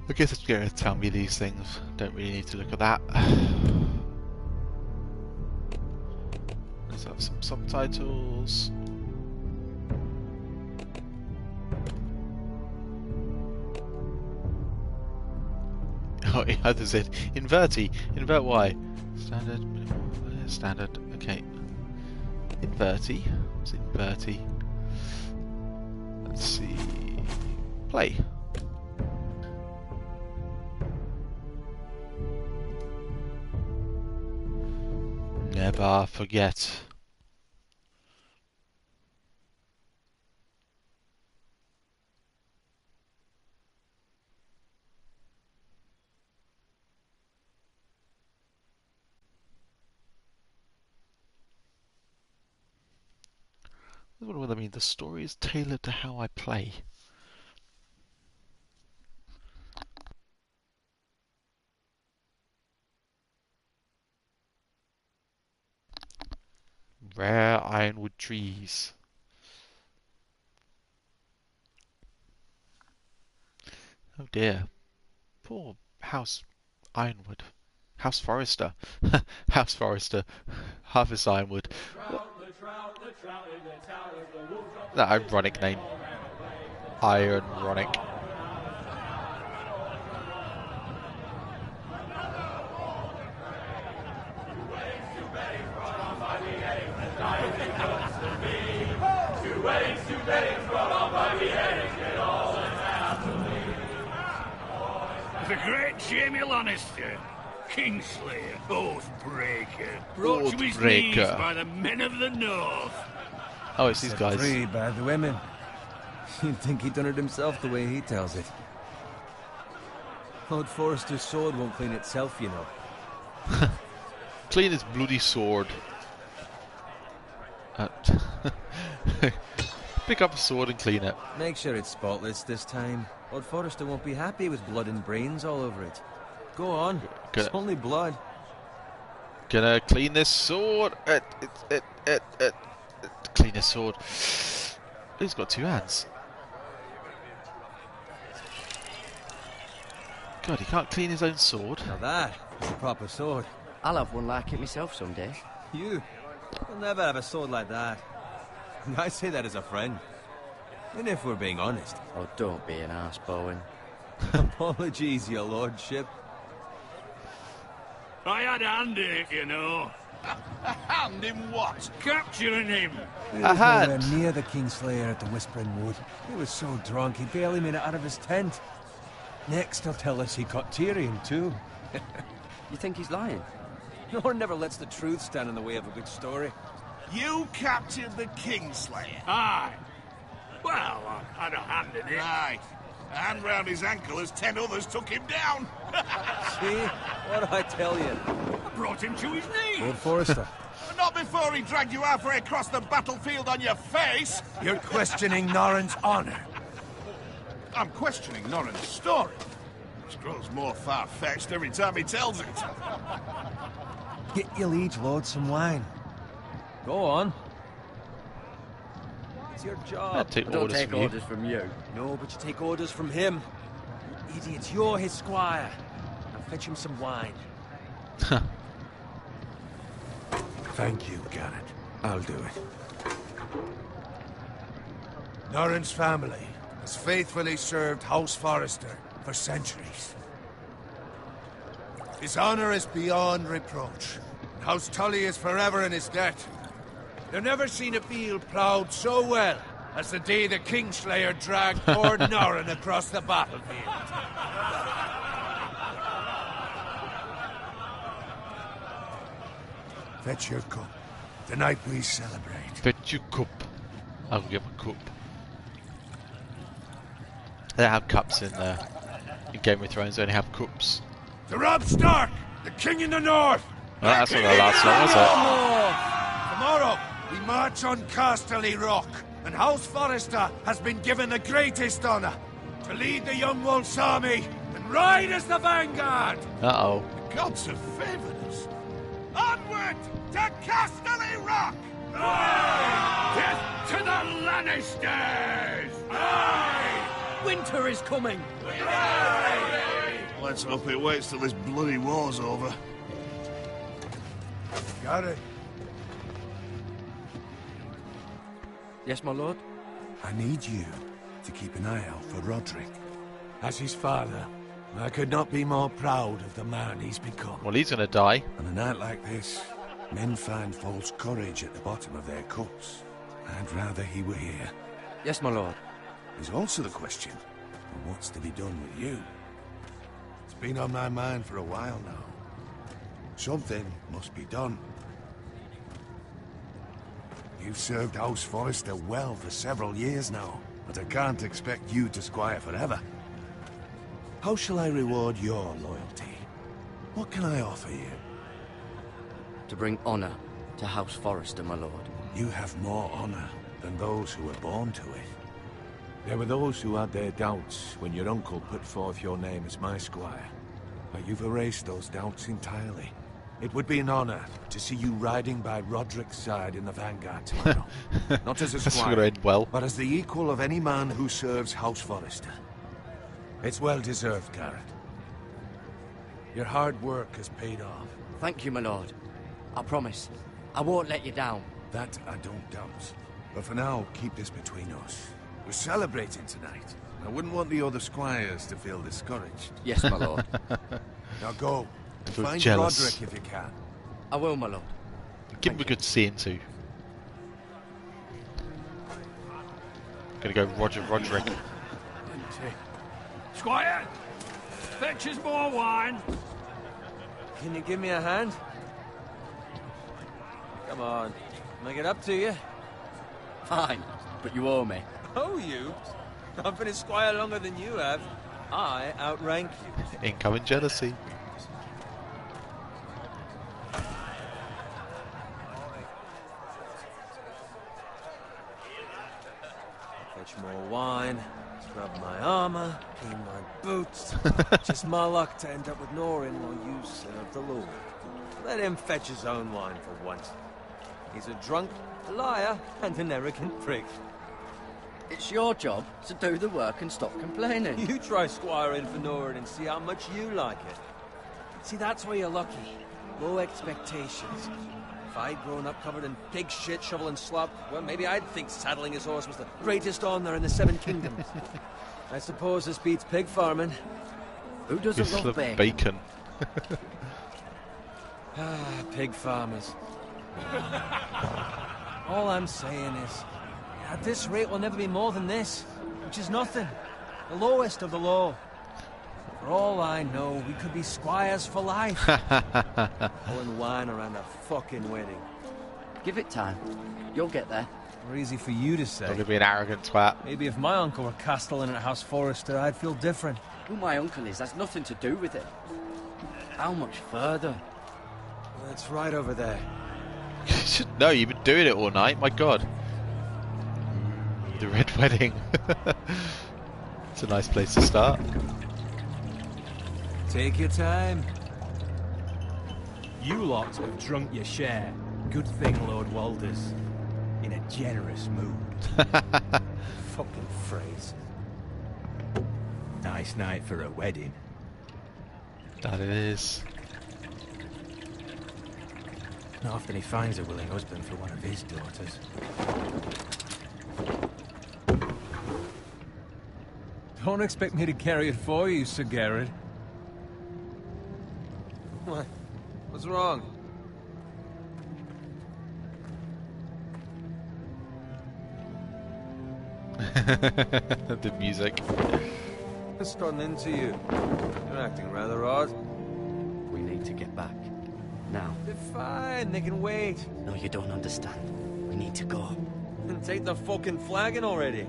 I guess it's going to tell me these things. Don't really need to look at that. Let's have some subtitles. Oh, it either said inverty. Invert Y. Standard. Standard. Okay. Inverty. What's inverty? Let's see. Play. Never forget. What do I mean? The story is tailored to how I play. Rare ironwood trees. Oh dear. Poor House Ironwood. House Forester. House Forester. Harvest Ironwood. That ironic name. Ironic. The great Jamie Lannister, Kingslayer, Oathbreaker, brought to his knees by the men of the North. Oh, it's these guys. Free by the women. You'd think he'd done it himself the way he tells it. Lord Forrester's sword won't clean itself, you know. Clean his bloody sword. Pick up a sword and clean it. Make sure it's spotless this time. Lord Forrester won't be happy with blood and brains all over it. Go on. It's only blood. Gonna clean this sword. Clean his sword. He's got two hands. God, he can't clean his own sword. Now that is a proper sword. I'll have one like it myself someday. You'll never have a sword like that. I say that as a friend. And if we're being honest. Oh, don't be an arse, Bowen. Apologies, your lordship. I had a hand in it, you know. A hand in what? Capturing him. He A was hand. nowhere near the Kingslayer at the Whispering Wood. He was so drunk he barely made it out of his tent. Next he'll tell us he caught Tyrion too. You think he's lying? No one never lets the truth stand in the way of a good story. You captured the Kingslayer. Aye. Well, I had a hand in it. Aye. A hand round his ankle as 10 others took him down. See? What I tell you? I brought him to his knees. Lord Forrester. But not before he dragged you halfway across the battlefield on your face. You're questioning Norrin's honor. I'm questioning Norrin's story, which grows more far-fetched every time he tells it. Get your liege lord some wine. Go on. It's your job. Don't take orders from you. No, but you take orders from him. You idiot, you're his squire. Now fetch him some wine. Thank you, Garrett. I'll do it. Norrin's family has faithfully served House Forrester for centuries. His honor is beyond reproach. House Tully is forever in his debt. They've never seen a field ploughed so well as the day the Kingslayer dragged poor Norrin across the battlefield. Fetch your cup. Tonight we celebrate. Fetch your cup. I'll give a cup. They don't have cups in Game of Thrones. They only have cups. To Robb Stark, the king in the north. Well, that's not gonna last long, is it? Tomorrow, we march on Casterly Rock, and House Forrester has been given the greatest honor to lead the Young Wolf's army and ride as the vanguard. Uh-oh. The gods have favored us. Onward to Casterly Rock! Death to the Lannisters! Winter is coming. Aye! Let's hope it waits till this bloody war's over. Got it. Yes, my lord? I need you to keep an eye out for Roderick. As his father, I could not be more proud of the man he's become. Well, he's gonna die. On a night like this, men find false courage at the bottom of their cups. I'd rather he were here. Yes, my lord. There's also the question of what's to be done with you. It's been on my mind for a while now. Something must be done. You've served House Forrester well for several years now, but I can't expect you to squire forever. How shall I reward your loyalty? What can I offer you? To bring honor to House Forrester, my lord. You have more honor than those who were born to it. There were those who had their doubts when your uncle put forth your name as my squire. But you've erased those doubts entirely. It would be an honor to see you riding by Roderick's side in the vanguard tomorrow. Not as a That's squire, gonna end well. but as the equal of any man who serves House Forrester. It's well deserved, Garrett. Your hard work has paid off. Thank you, my lord. I promise. I won't let you down. That I don't doubt. But for now, keep this between us. We're celebrating tonight. I wouldn't want the other squires to feel discouraged. Yes, my lord. Now go. feel Find jealous. Roderick if you can. I will, my lord. Give him a good scene too. Gonna go Roderick. Squire, fetch us more wine. Can you give me a hand? Come on. Make it up to you. Fine, but you owe me. Oh, you? I've been a squire longer than you have. I outrank you. Incoming jealousy. Fetch more wine, scrub my armor, clean my boots. Just my luck to end up with Norin while you serve the Lord. Let him fetch his own wine for once. He's a drunk, a liar, and an arrogant prick. It's your job to do the work and stop complaining. You try squiring for Norin and see how much you like it. See, that's where you're lucky. Low expectations. If I'd grown up covered in pig shit, shovel and slop, well, maybe I'd think saddling his horse was the greatest honor in the Seven Kingdoms. I suppose this beats pig farming. Who doesn't Just love bacon? bacon. Ah, pig farmers. All I'm saying is, at this rate we'll never be more than this, which is nothing. The lowest of the low. For all I know, we could be squires for life. Pulling wine around a fucking wedding. Give it time. You'll get there. Or easy for you to Not say. gonna be an arrogant twat. Maybe if my uncle were castellan at House Forrester, I'd feel different. Who my uncle is has nothing to do with it. How much further? It's right over there. You should know, you've been doing it all night, my god. The Red Wedding. It's a nice place to start. Take your time. You lot have drunk your share. Good thing Lord Walder's in a generous mood. Fucking phrase. Nice night for a wedding. That it is. Not often he finds a willing husband for one of his daughters. Don't expect me to carry it for you, Sir Garrett. What? What's wrong? The music. What's gotten into you? You're acting rather odd. We need to get back. Now. They're fine, they can wait. No, you don't understand. We need to go. Then take the fucking flagon already.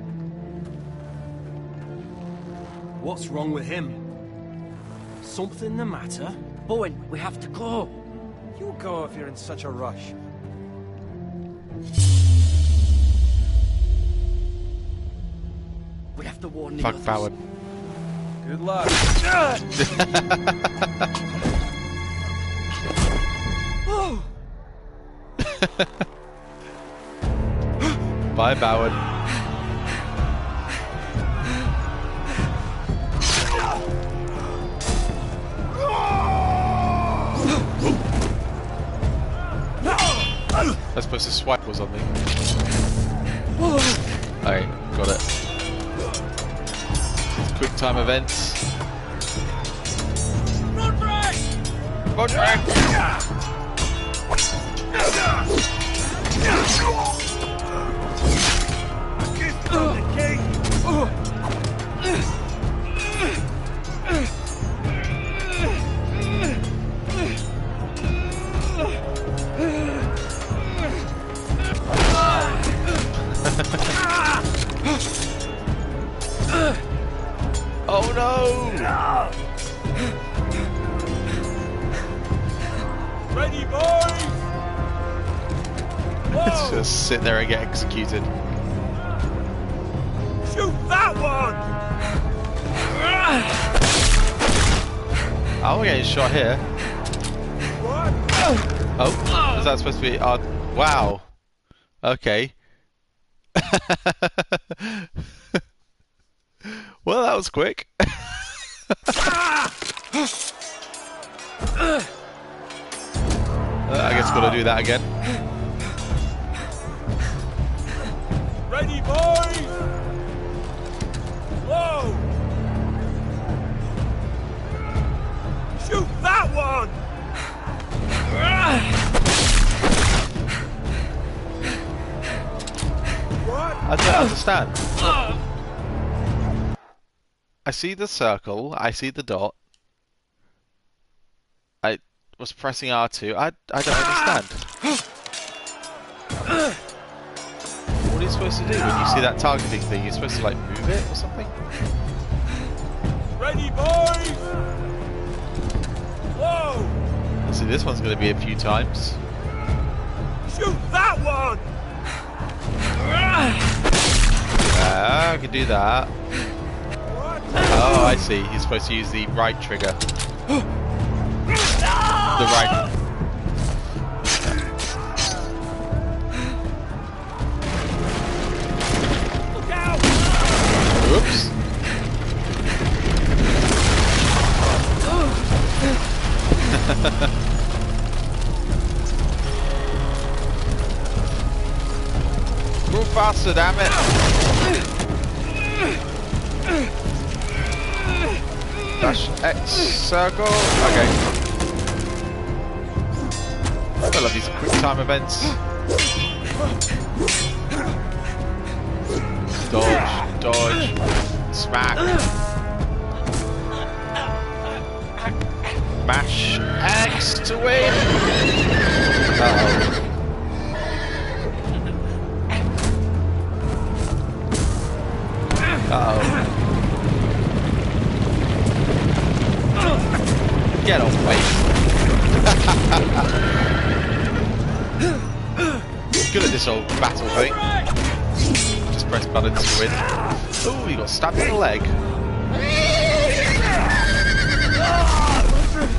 What's wrong with him? Something the matter? Bowen, we have to go. You go if you're in such a rush. We have to warn the Fuck others. Bowen. Good luck. Oh! Bye, Bowen. I'm supposed to swipe or something. Alright, got it. Quick time events. Roderick! Oh no! Ready, boys! Just sit there and get executed. Shoot that one! Oh, we're getting shot here. What? Oh, is that supposed to be? Wow. Okay. Well, that was quick. I guess gotta do that again. Ready, boys! Whoa! Shoot that one! What? I don't understand. I see the circle, I see the dot. I was pressing R2. I don't understand. What are you supposed to do when you see that targeting thing? You're supposed to like move it or something? Ready, boys! Whoa! See, this one's going to be a few times. Shoot that one! I can do that. What? Oh, I see. He's supposed to use the right trigger. The right. Look out! Oops. Move faster, damn it! Dash X circle. Okay. I love these quick time events. Dodge, dodge, smack. Mash X to win. Uh-oh. Uh-oh. Get off, mate. Good at this old battle thing. Just press buttons to win. Oh, he got stabbed in the leg.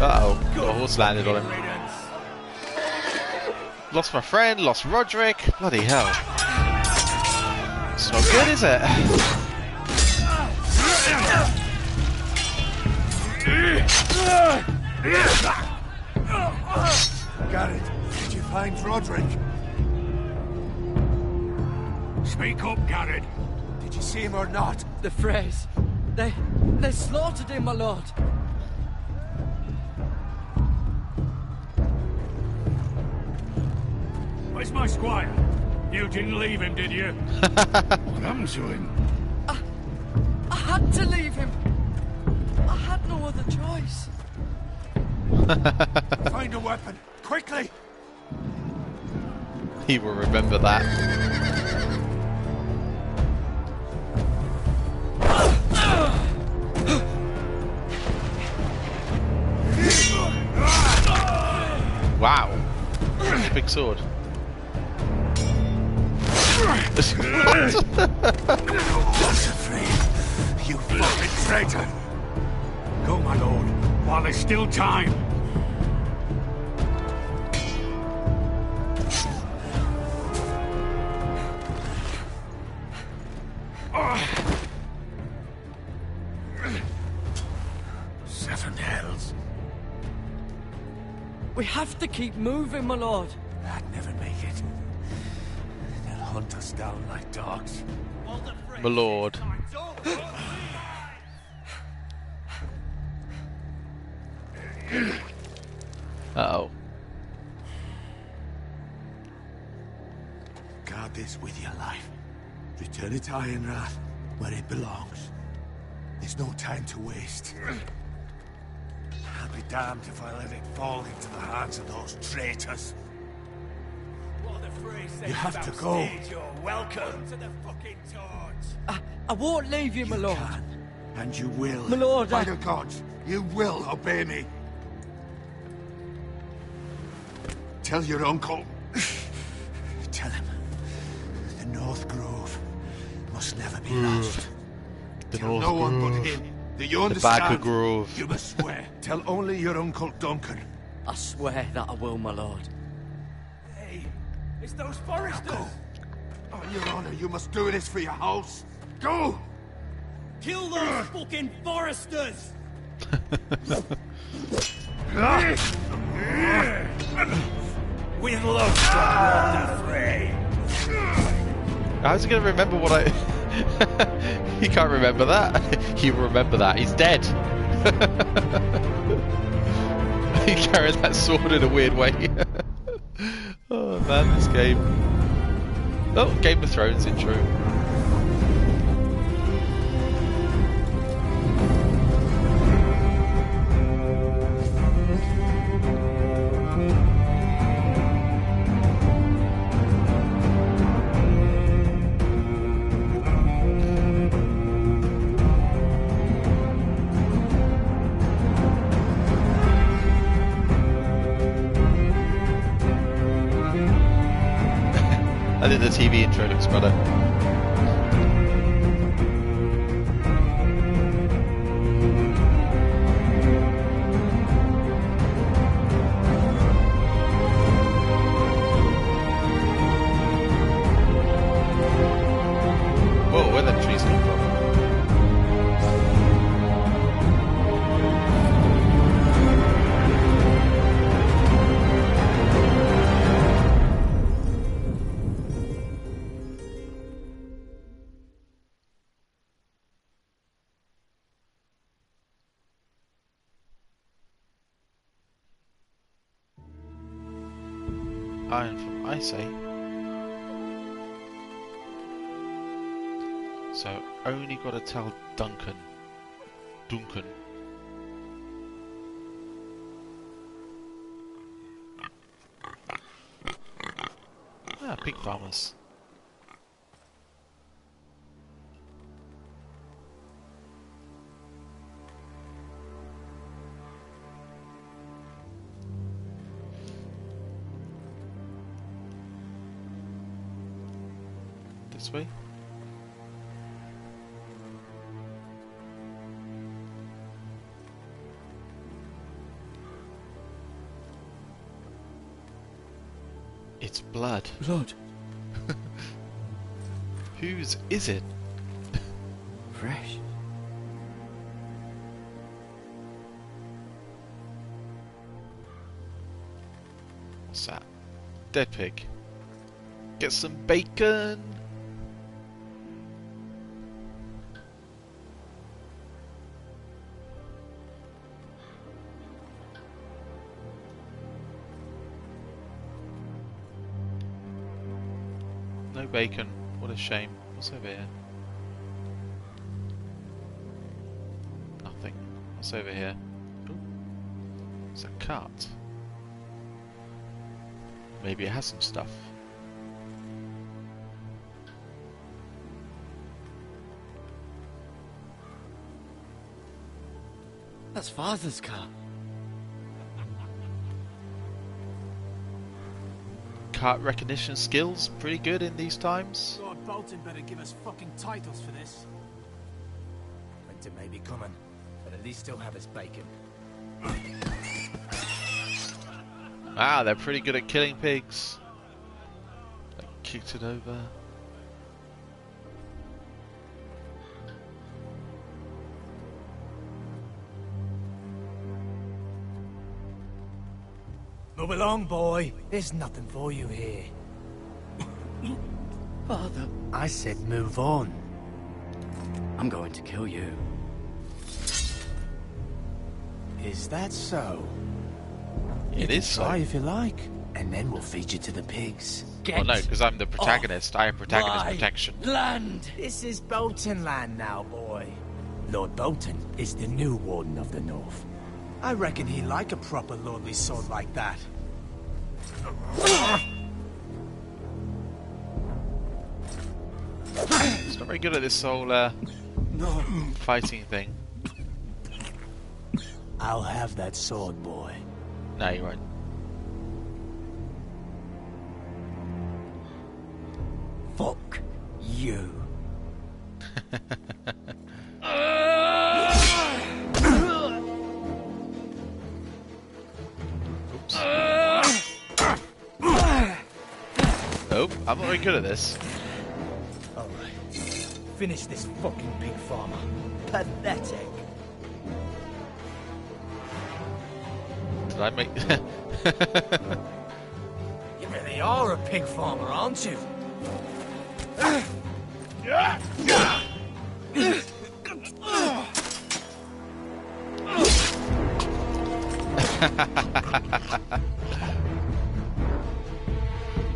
Uh-oh. The horse landed on him. Lost my friend, lost Roderick. Bloody hell. It's not good, is it? Garrett, did you find Roderick? Speak up, Garrett. Did you see him or not? The Freys. They slaughtered him, my lord. Where's my squire? You didn't leave him, did you? What happened to him? I had to leave him. I had no other choice. Find a weapon, quickly! He will remember that. Wow. That's a big sword. Not afraid, you fucking traitor! Go, my lord, while there's still time. Seven hells. We have to keep moving, my lord. I'd never make it. us down like dogs. My lord. Uh-oh. Guard this with your life. Return it to Ironrath, where it belongs. There's no time to waste. I'll be damned if I let it fall into the hands of those traitors. You have to go. You're welcome to the fucking torch. I won't leave you, my You lord. can, and you will. My lord, By I- the gods, you will obey me. Tell your uncle. Tell him. The North Grove must never be lost. The Tell North no one but Grove. him. Do you The understand? Bagger Grove. You must swear. Tell only your uncle Duncan. I swear that I will, my lord. Hey, it's those foresters. Go. On your honor, you must do this for your house. Go! Kill those fucking foresters. With love, the fray. How's he going to remember what I... He can't remember that. He will remember that. He's dead. He carried that sword in a weird way. Oh man, this game. Oh, Game of Thrones intro. I think the TV intro looks better. Whoa, where the trees come from? Iron from Ice, eh? So only got to tell Duncan. Ah, pig farmers. This way. It's blood. Blood. Whose is it? Fresh. What's that? Dead pig. Get some bacon. No bacon. What a shame. What's over here? Nothing. What's over here? Ooh. It's a cart. Maybe it has some stuff. That's Father's car. Cart recognition skills pretty good in these times. Lord Bolton better give us fucking titles for this. Winter may be coming, but at least he'll have his bacon. Ah, they're pretty good at killing pigs. They kicked it over. Move along, boy. There's nothing for you here. Father. I said move on. I'm going to kill you. Is that so? It is so. Try if you like, and then we'll feed you to the pigs. Well, no, because I'm the protagonist. I have protagonist my protection. Land. This is Bolton land now, boy. Lord Bolton is the new Warden of the North. I reckon he'd like a proper lordly sword like that. He's not very good at this whole fighting thing. I'll have that sword, boy. No, you won't. Fuck you. Oops. Oh, I'm not very good at this. Alright. Finish this fucking pig farmer. Pathetic. Did I make... You really are a pig farmer, aren't you?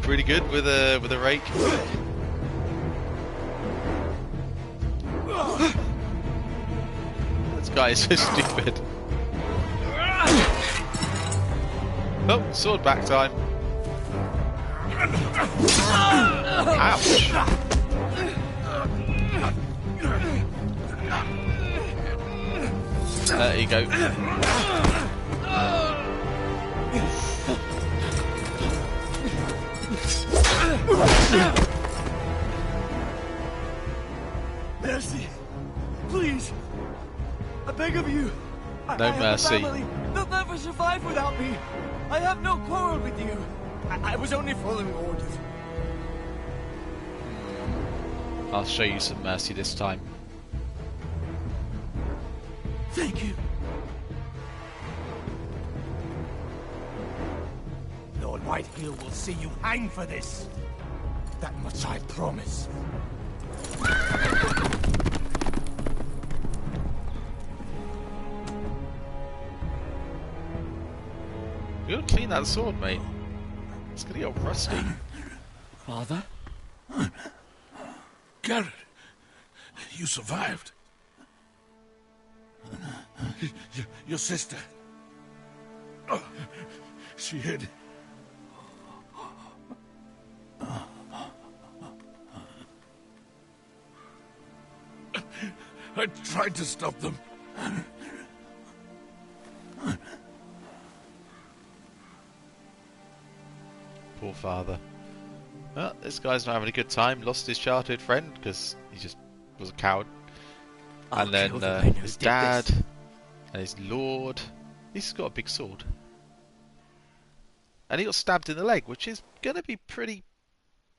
Pretty good with a rake. This guy is so stupid. Oh, sword back time. Ouch. There you go. Mercy. Please. I beg of you. No mercy. They'll never survive without me. I have no quarrel with you. I was only following orders. I'll show you some mercy this time. Thank you. Lord Whitehill will see you hang for this. That much I promise. You gotta clean that sword, mate. It's gonna get rusty. Father? Garrett, you survived. Your sister. Oh, she hid. I tried to stop them. Poor father. Well, this guy's not having a good time. Lost his childhood friend because he just was a coward. I'll And then kill the men who his did dad this. and his lord. He's got a big sword. And he got stabbed in the leg, which is going to be pretty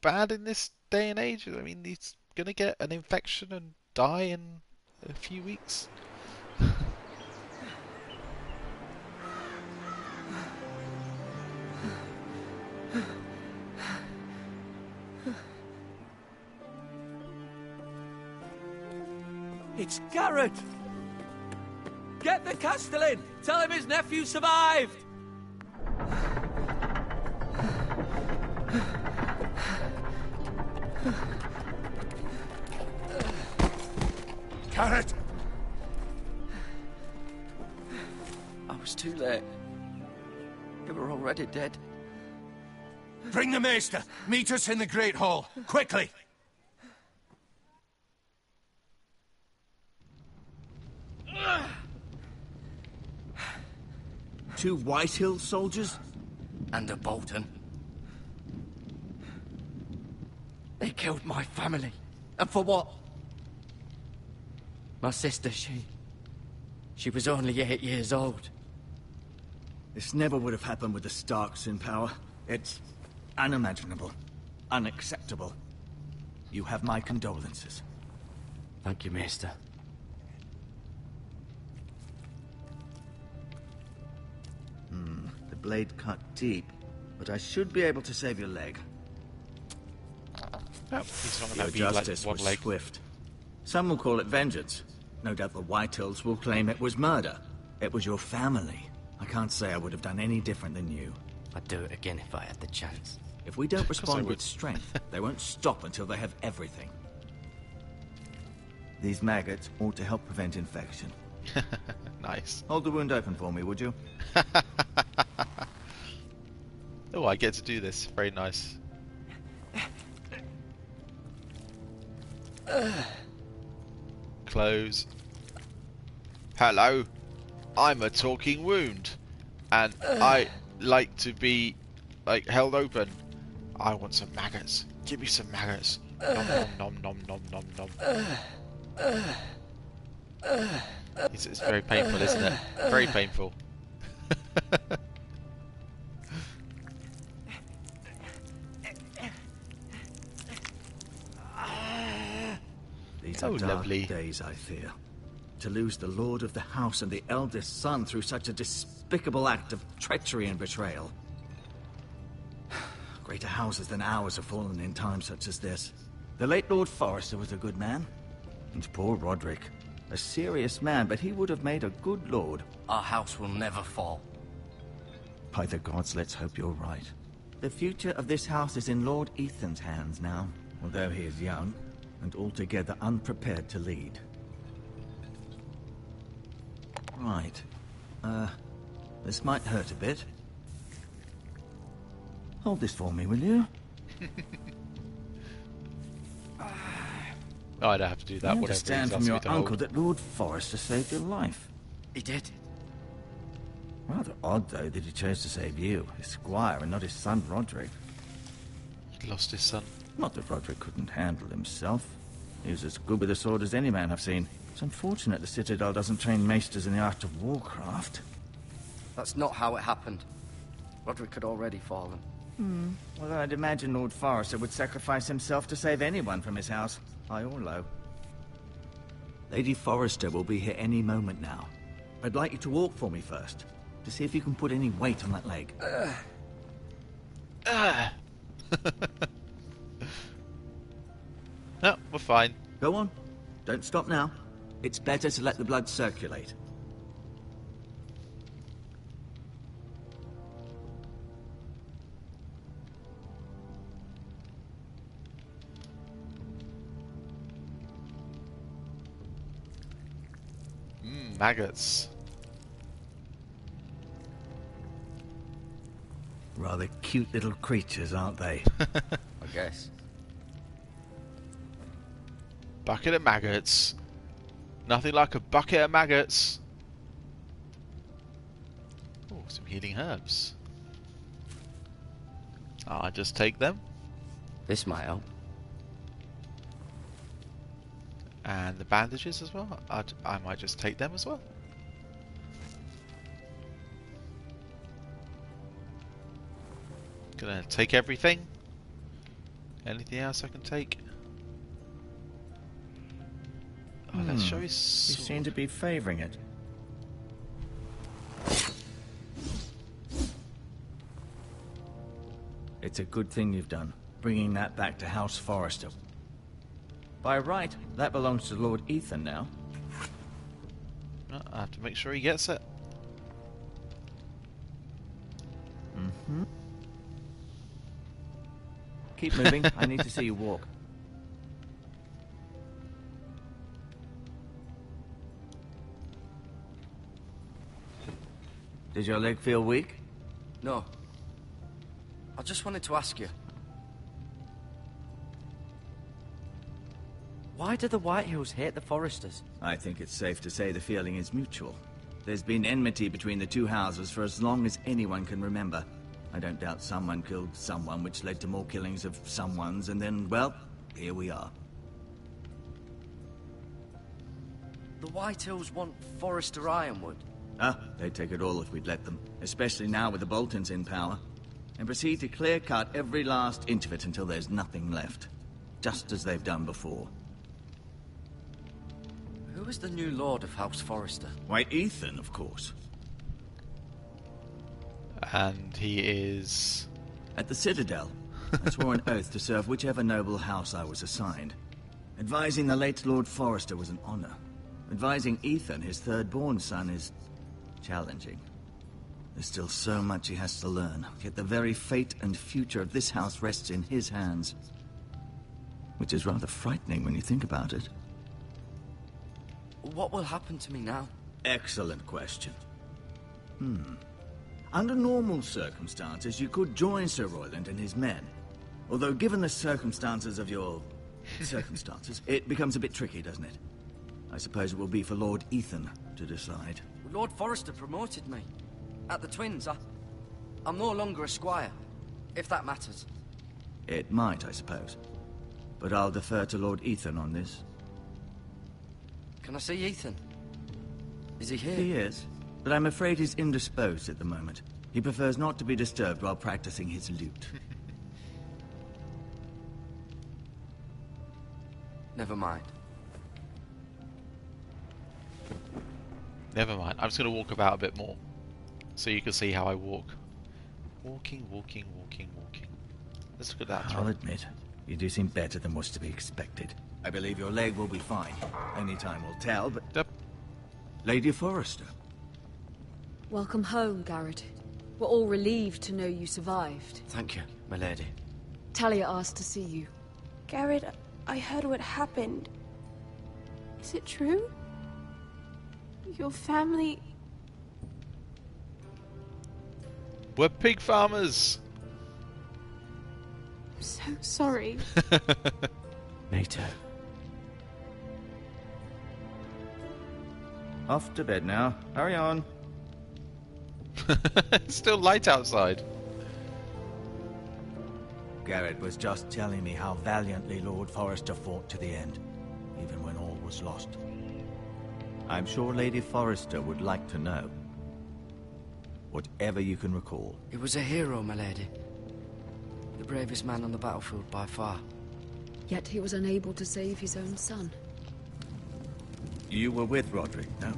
bad in this day and age. I mean, he's going to get an infection and die in a few weeks. It's Garrett! Get the Castellan! Tell him his nephew survived! Garrett! I was too late. They were already dead. Bring the maester. Meet us in the Great Hall. Quickly! Two Whitehill soldiers? And a Bolton. They killed my family. And for what? My sister, she was only 8 years old. This never would have happened with the Starks in power. It's unimaginable. Unacceptable. You have my condolences. Thank you, Maester. The blade cut deep, but I should be able to save your leg. Oh, he's not Your going to be like justice one was leg. swift. Some will call it vengeance. No doubt the Whitehills will claim it was murder. It was your family. I can't say I would have done any different than you. I'd do it again if I had the chance. If we don't course I respond would. with strength, they won't stop until they have everything. These maggots ought to help prevent infection. Nice. Hold the wound open for me, would you? Oh, I get to do this. Very nice. Close. Hello. I'm a talking wound. And I like to be, like, held open. I want some maggots. Give me some maggots. Nom nom nom nom nom nom nom. It's very painful, isn't it? Very painful. These Oh, are dark lovely. days, I fear. To lose the lord of the house and the eldest son through such a despicable act of treachery and betrayal. Greater houses than ours have fallen in times such as this. The late Lord Forrester was a good man. And poor Roderick. A serious man, but he would have made a good lord. Our house will never fall. By the gods, let's hope you're right. The future of this house is in Lord Ethan's hands now, although he is young and altogether unprepared to lead. Right. This might hurt a bit. Hold this for me, will you? Oh, I don't have to do that. I Whatever understand he's from asked your me to uncle hold. that Lord Forrester saved your life. He did. Rather odd, though, that he chose to save you, his squire, and not his son Roderick. He lost his son. Not that Roderick couldn't handle himself. He was as good with a sword as any man I've seen. It's unfortunate the Citadel doesn't train maesters in the art of warcraft. That's not how it happened. Roderick had already fallen. Well, I'd imagine Lord Forrester would sacrifice himself to save anyone from his house, high or low. Lady Forrester will be here any moment now. I'd like you to walk for me first, to see if you can put any weight on that leg. No, we're fine. Go on. Don't stop now. It's better to let the blood circulate. Maggots. Rather cute little creatures, aren't they? I guess. Bucket of maggots. Nothing like a bucket of maggots. Oh, some healing herbs. I'll just take them. This might help. And the bandages as well. I might just take them as well. Gonna take everything. Anything else I can take? Oh, let's show his You sword. seem to be favoring it. It's a good thing you've done, bringing that back to House Forrester. By right, that belongs to Lord Ethan now. Oh, I have to make sure he gets it. Keep moving. I need to see you walk. Did your leg feel weak? No. I just wanted to ask you. Why do the Whitehills hate the Forresters? I think it's safe to say the feeling is mutual. There's been enmity between the two houses for as long as anyone can remember. I don't doubt someone killed someone, which led to more killings of someones, and then, well, here we are. The Whitehills want Forrester Ironwood. They'd take it all if we'd let them, especially now with the Boltons in power, and proceed to clear-cut every last inch of it until there's nothing left, just as they've done before. Who is the new lord of House Forrester? Why, Ethan, of course. And he is... At the Citadel. I swore an oath to serve whichever noble house I was assigned. Advising the late Lord Forrester was an honor. Advising Ethan, his third-born son, is challenging. There's still so much he has to learn, yet the very fate and future of this house rests in his hands. Which is rather frightening when you think about it. What will happen to me now? Excellent question. Under normal circumstances, you could join Sir Royland and his men. Although given the circumstances of your... circumstances, it becomes a bit tricky, doesn't it? I suppose it will be for Lord Ethan to decide. Lord Forrester promoted me. At the Twins, I'm no longer a squire, if that matters. It might, I suppose. But I'll defer to Lord Ethan on this. Can I see Ethan? Is he here? He is, but I'm afraid he's indisposed at the moment. He prefers not to be disturbed while practicing his lute. Never mind. Never mind. I'm just going to walk about a bit more, so you can see how I walk. Walking. Let's look at that. I'll admit, you do seem better than was to be expected. I believe your leg will be fine. Only time will tell, but... Yep. Lady Forrester. Welcome home, Garrett. We're all relieved to know you survived. Thank you, my lady. Talia asked to see you. Garrett, I heard what happened. Is it true? Your family... We're pig farmers. I'm so sorry. Me too. Off to bed now. Hurry on. It's still light outside. Garrett was just telling me how valiantly Lord Forrester fought to the end, even when all was lost. I'm sure Lady Forrester would like to know. Whatever you can recall. He was a hero, my lady. The bravest man on the battlefield by far. Yet he was unable to save his own son. You were with Roderick, no?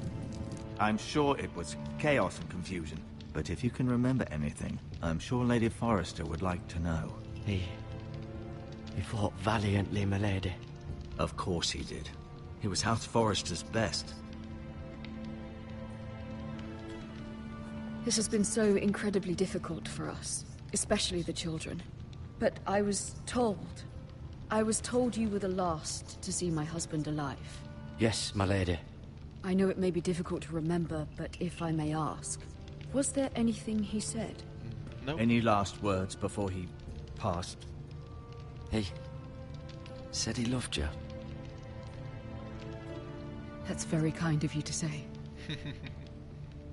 I'm sure it was chaos and confusion. But if you can remember anything, I'm sure Lady Forrester would like to know. He fought valiantly, my lady. Of course he did. He was House Forrester's best. This has been so incredibly difficult for us, especially the children. But I was told you were the last to see my husband alive. Yes, my lady. I know it may be difficult to remember, but if I may ask, was there anything he said? No. Any last words before he passed? He said he loved you. That's very kind of you to say.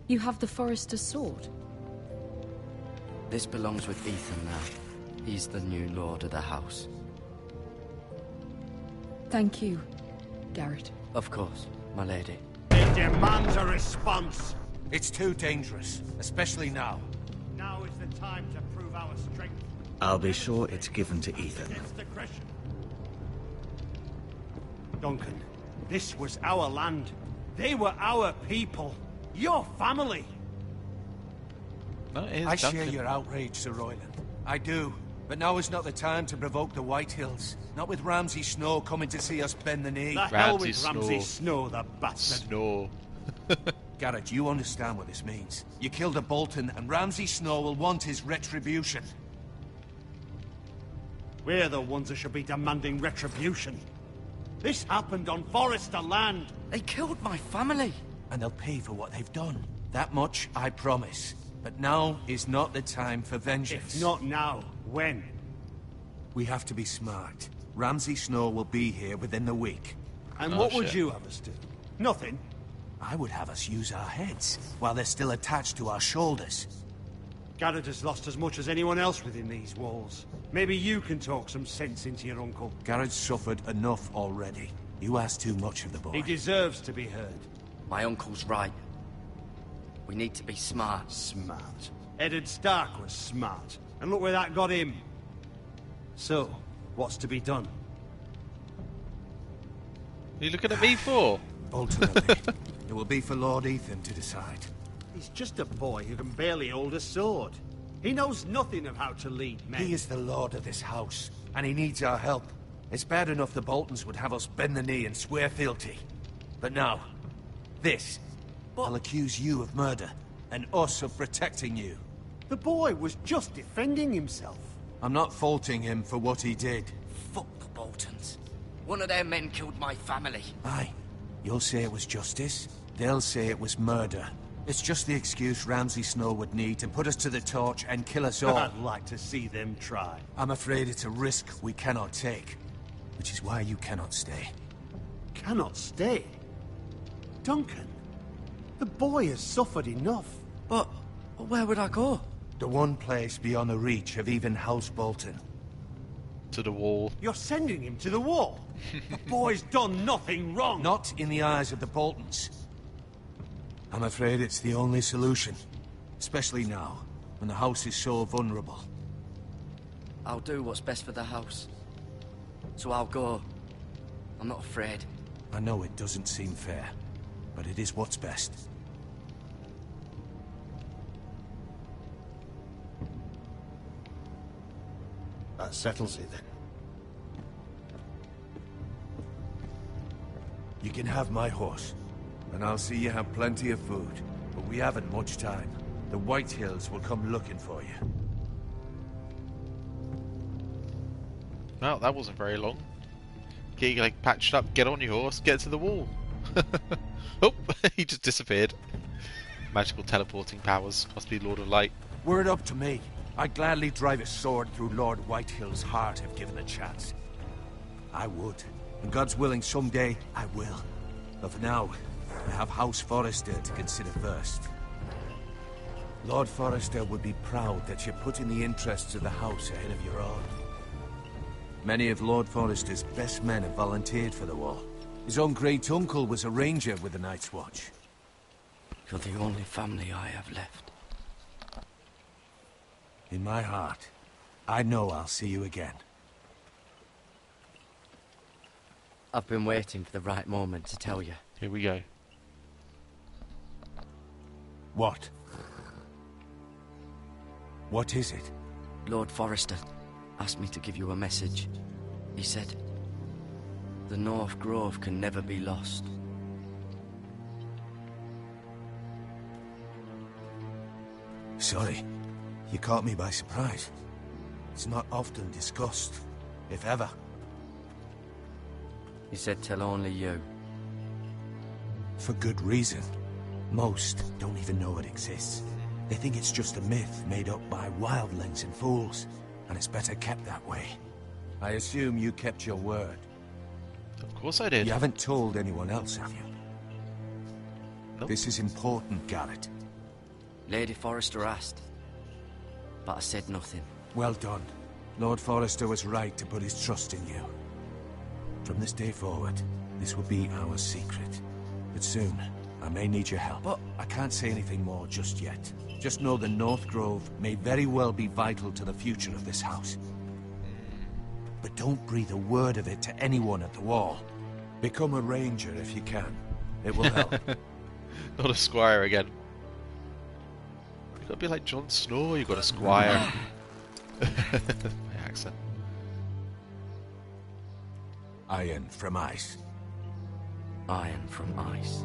You have the Forrester's sword. This belongs with Ethan now. He's the new lord of the house. Thank you, Garrett. Of course, my lady. It demands a response. It's too dangerous, especially now. Now is the time to prove our strength. I'll be sure it's given to Ethan. Against aggression. Duncan, this was our land. They were our people. Your family. No, it is I Duncan. share your outrage, Sir Royland. I do. But now is not the time to provoke the Whitehills. Not with Ramsay Snow coming to see us bend the knee. The hell with Ramsay Snow, the bastard. Snow. Garrett, you understand what this means. You killed a Bolton, and Ramsay Snow will want his retribution. We're the ones that should be demanding retribution. This happened on Forrester land. They killed my family. And they'll pay for what they've done. That much, I promise. But now is not the time for vengeance. If not now, when? We have to be smart. Ramsay Snow will be here within the week. And Oh, what would shit. you have us do? Nothing. I would have us use our heads, while they're still attached to our shoulders. Garrett has lost as much as anyone else within these walls. Maybe you can talk some sense into your uncle. Garrett's suffered enough already. You ask too much of the boy. He deserves to be heard. My uncle's right. We need to be smart. Smart. Eddard Stark was smart. And look where that got him. So, what's to be done? What are you looking at me for? Ultimately, it will be for Lord Ethan to decide. He's just a boy who can barely hold a sword. He knows nothing of how to lead men. He is the lord of this house, and he needs our help. It's bad enough the Boltons would have us bend the knee and swear fealty. But now, this. I'll accuse you of murder, and us of protecting you. The boy was just defending himself. I'm not faulting him for what he did. Fuck the Boltons. One of their men killed my family. Aye. You'll say it was justice. They'll say it was murder. It's just the excuse Ramsay Snow would need to put us to the torch and kill us all. I'd like to see them try. I'm afraid it's a risk we cannot take. Which is why you cannot stay. Cannot stay? Duncan, the boy has suffered enough. But where would I go? The one place beyond the reach of even House Bolton. To the wall. You're sending him to the wall? The boy's done nothing wrong. Not in the eyes of the Boltons. I'm afraid it's the only solution. Especially now, when the house is so vulnerable. I'll do what's best for the house. So I'll go. I'm not afraid. I know it doesn't seem fair, but it is what's best. That settles it then. You can have my horse, and I'll see you have plenty of food. But we haven't much time. The White Hills will come looking for you. Well, that wasn't very long. Get like patched up, get on your horse, get to the wall. Oh, he just disappeared. Magical teleporting powers, must be Lord of Light. Were it up to me, I'd gladly drive a sword through Lord Whitehill's heart if given a chance. I would. And God's willing, someday I will. But for now, I have House Forrester to consider first. Lord Forrester would be proud that you're putting the interests of the house ahead of your own. Many of Lord Forrester's best men have volunteered for the war. His own great-uncle was a ranger with the Night's Watch. You're the only family I have left. In my heart, I know I'll see you again. I've been waiting for the right moment to tell you. Here we go. What? What is it? Lord Forrester asked me to give you a message. He said, the North Grove can never be lost. Sorry, you caught me by surprise. It's not often discussed, if ever. He said tell only you. For good reason. Most don't even know it exists. They think it's just a myth made up by wildlings and fools, and it's better kept that way. I assume you kept your word. Of course I did. You haven't told anyone else, have you? Nope. This is important, Garrett. Lady Forrester asked, but I said nothing. Well done. Lord Forrester was right to put his trust in you. From this day forward, this will be our secret. But soon, I may need your help. But I can't say anything more just yet. Just know the North Grove may very well be vital to the future of this house. But don't breathe a word of it to anyone at the wall. Become a ranger if you can. It will help. Not a squire again. You gotta be like Jon Snow, you got a squire. My accent. Iron from ice. Iron from ice.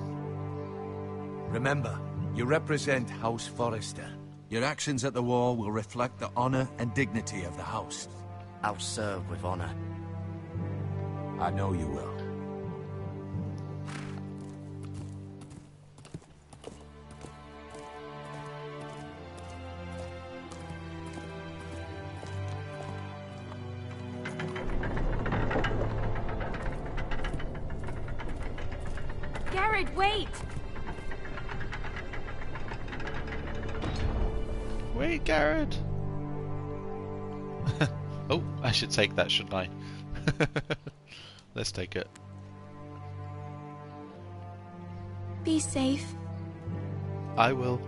Remember, you represent House Forrester. Your actions at the wall will reflect the honor and dignity of the house. I'll serve with honor. I know you will. Garrett, wait! Wait, Garrett! Oh, I should take that, shouldn't I? Let's take it. Be safe. I will.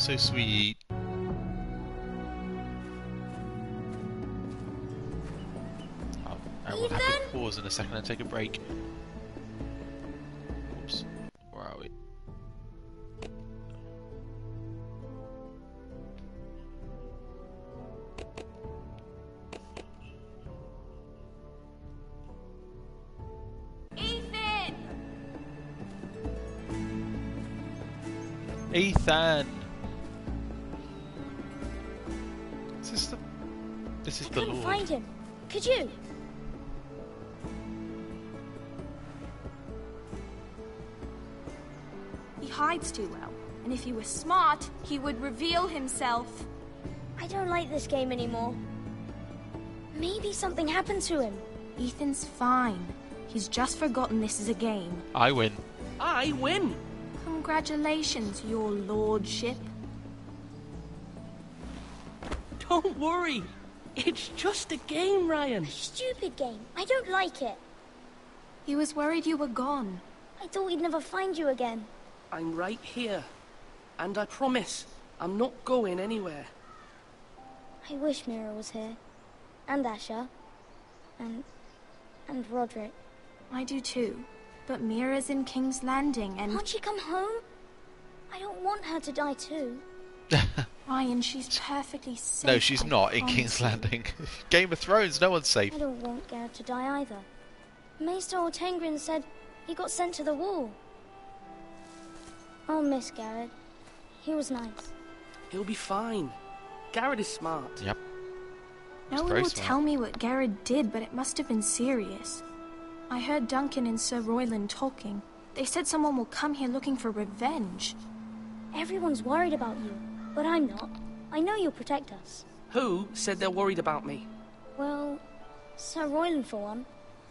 so sweet. I will have to pause in a second and take a break. Oops. Where are we? Ethan! This is the Lord. I couldn't find him. Could you? He hides too well, and if he were smart, he would reveal himself. I don't like this game anymore. Maybe something happened to him. Ethan's fine. He's just forgotten this is a game. I win. I win! Congratulations, your lordship. Don't worry. It's just a game, Ryan. A stupid game. I don't like it. He was worried you were gone. I thought we'd never find you again. I'm right here. And I promise, I'm not going anywhere. I wish Mira was here. And Asher. And Roderick. I do too. But Mira's in King's Landing and... Can't she come home? I don't want her to die too. Ryan, she's perfectly safe. No, she's not in King's Landing. Game of Thrones, no one's safe. I don't want Garrett to die either. Maester Ortengrin said he got sent to the wall. I'll miss Garrett. He was nice. He'll be fine. Garrett is smart. Yep. No one will tell me what Garrett did, but it must have been serious. I heard Duncan and Sir Royland talking. They said someone will come here looking for revenge. Everyone's worried about you, but I'm not. I know you'll protect us. Who said they're worried about me? Well, Sir Royland for one.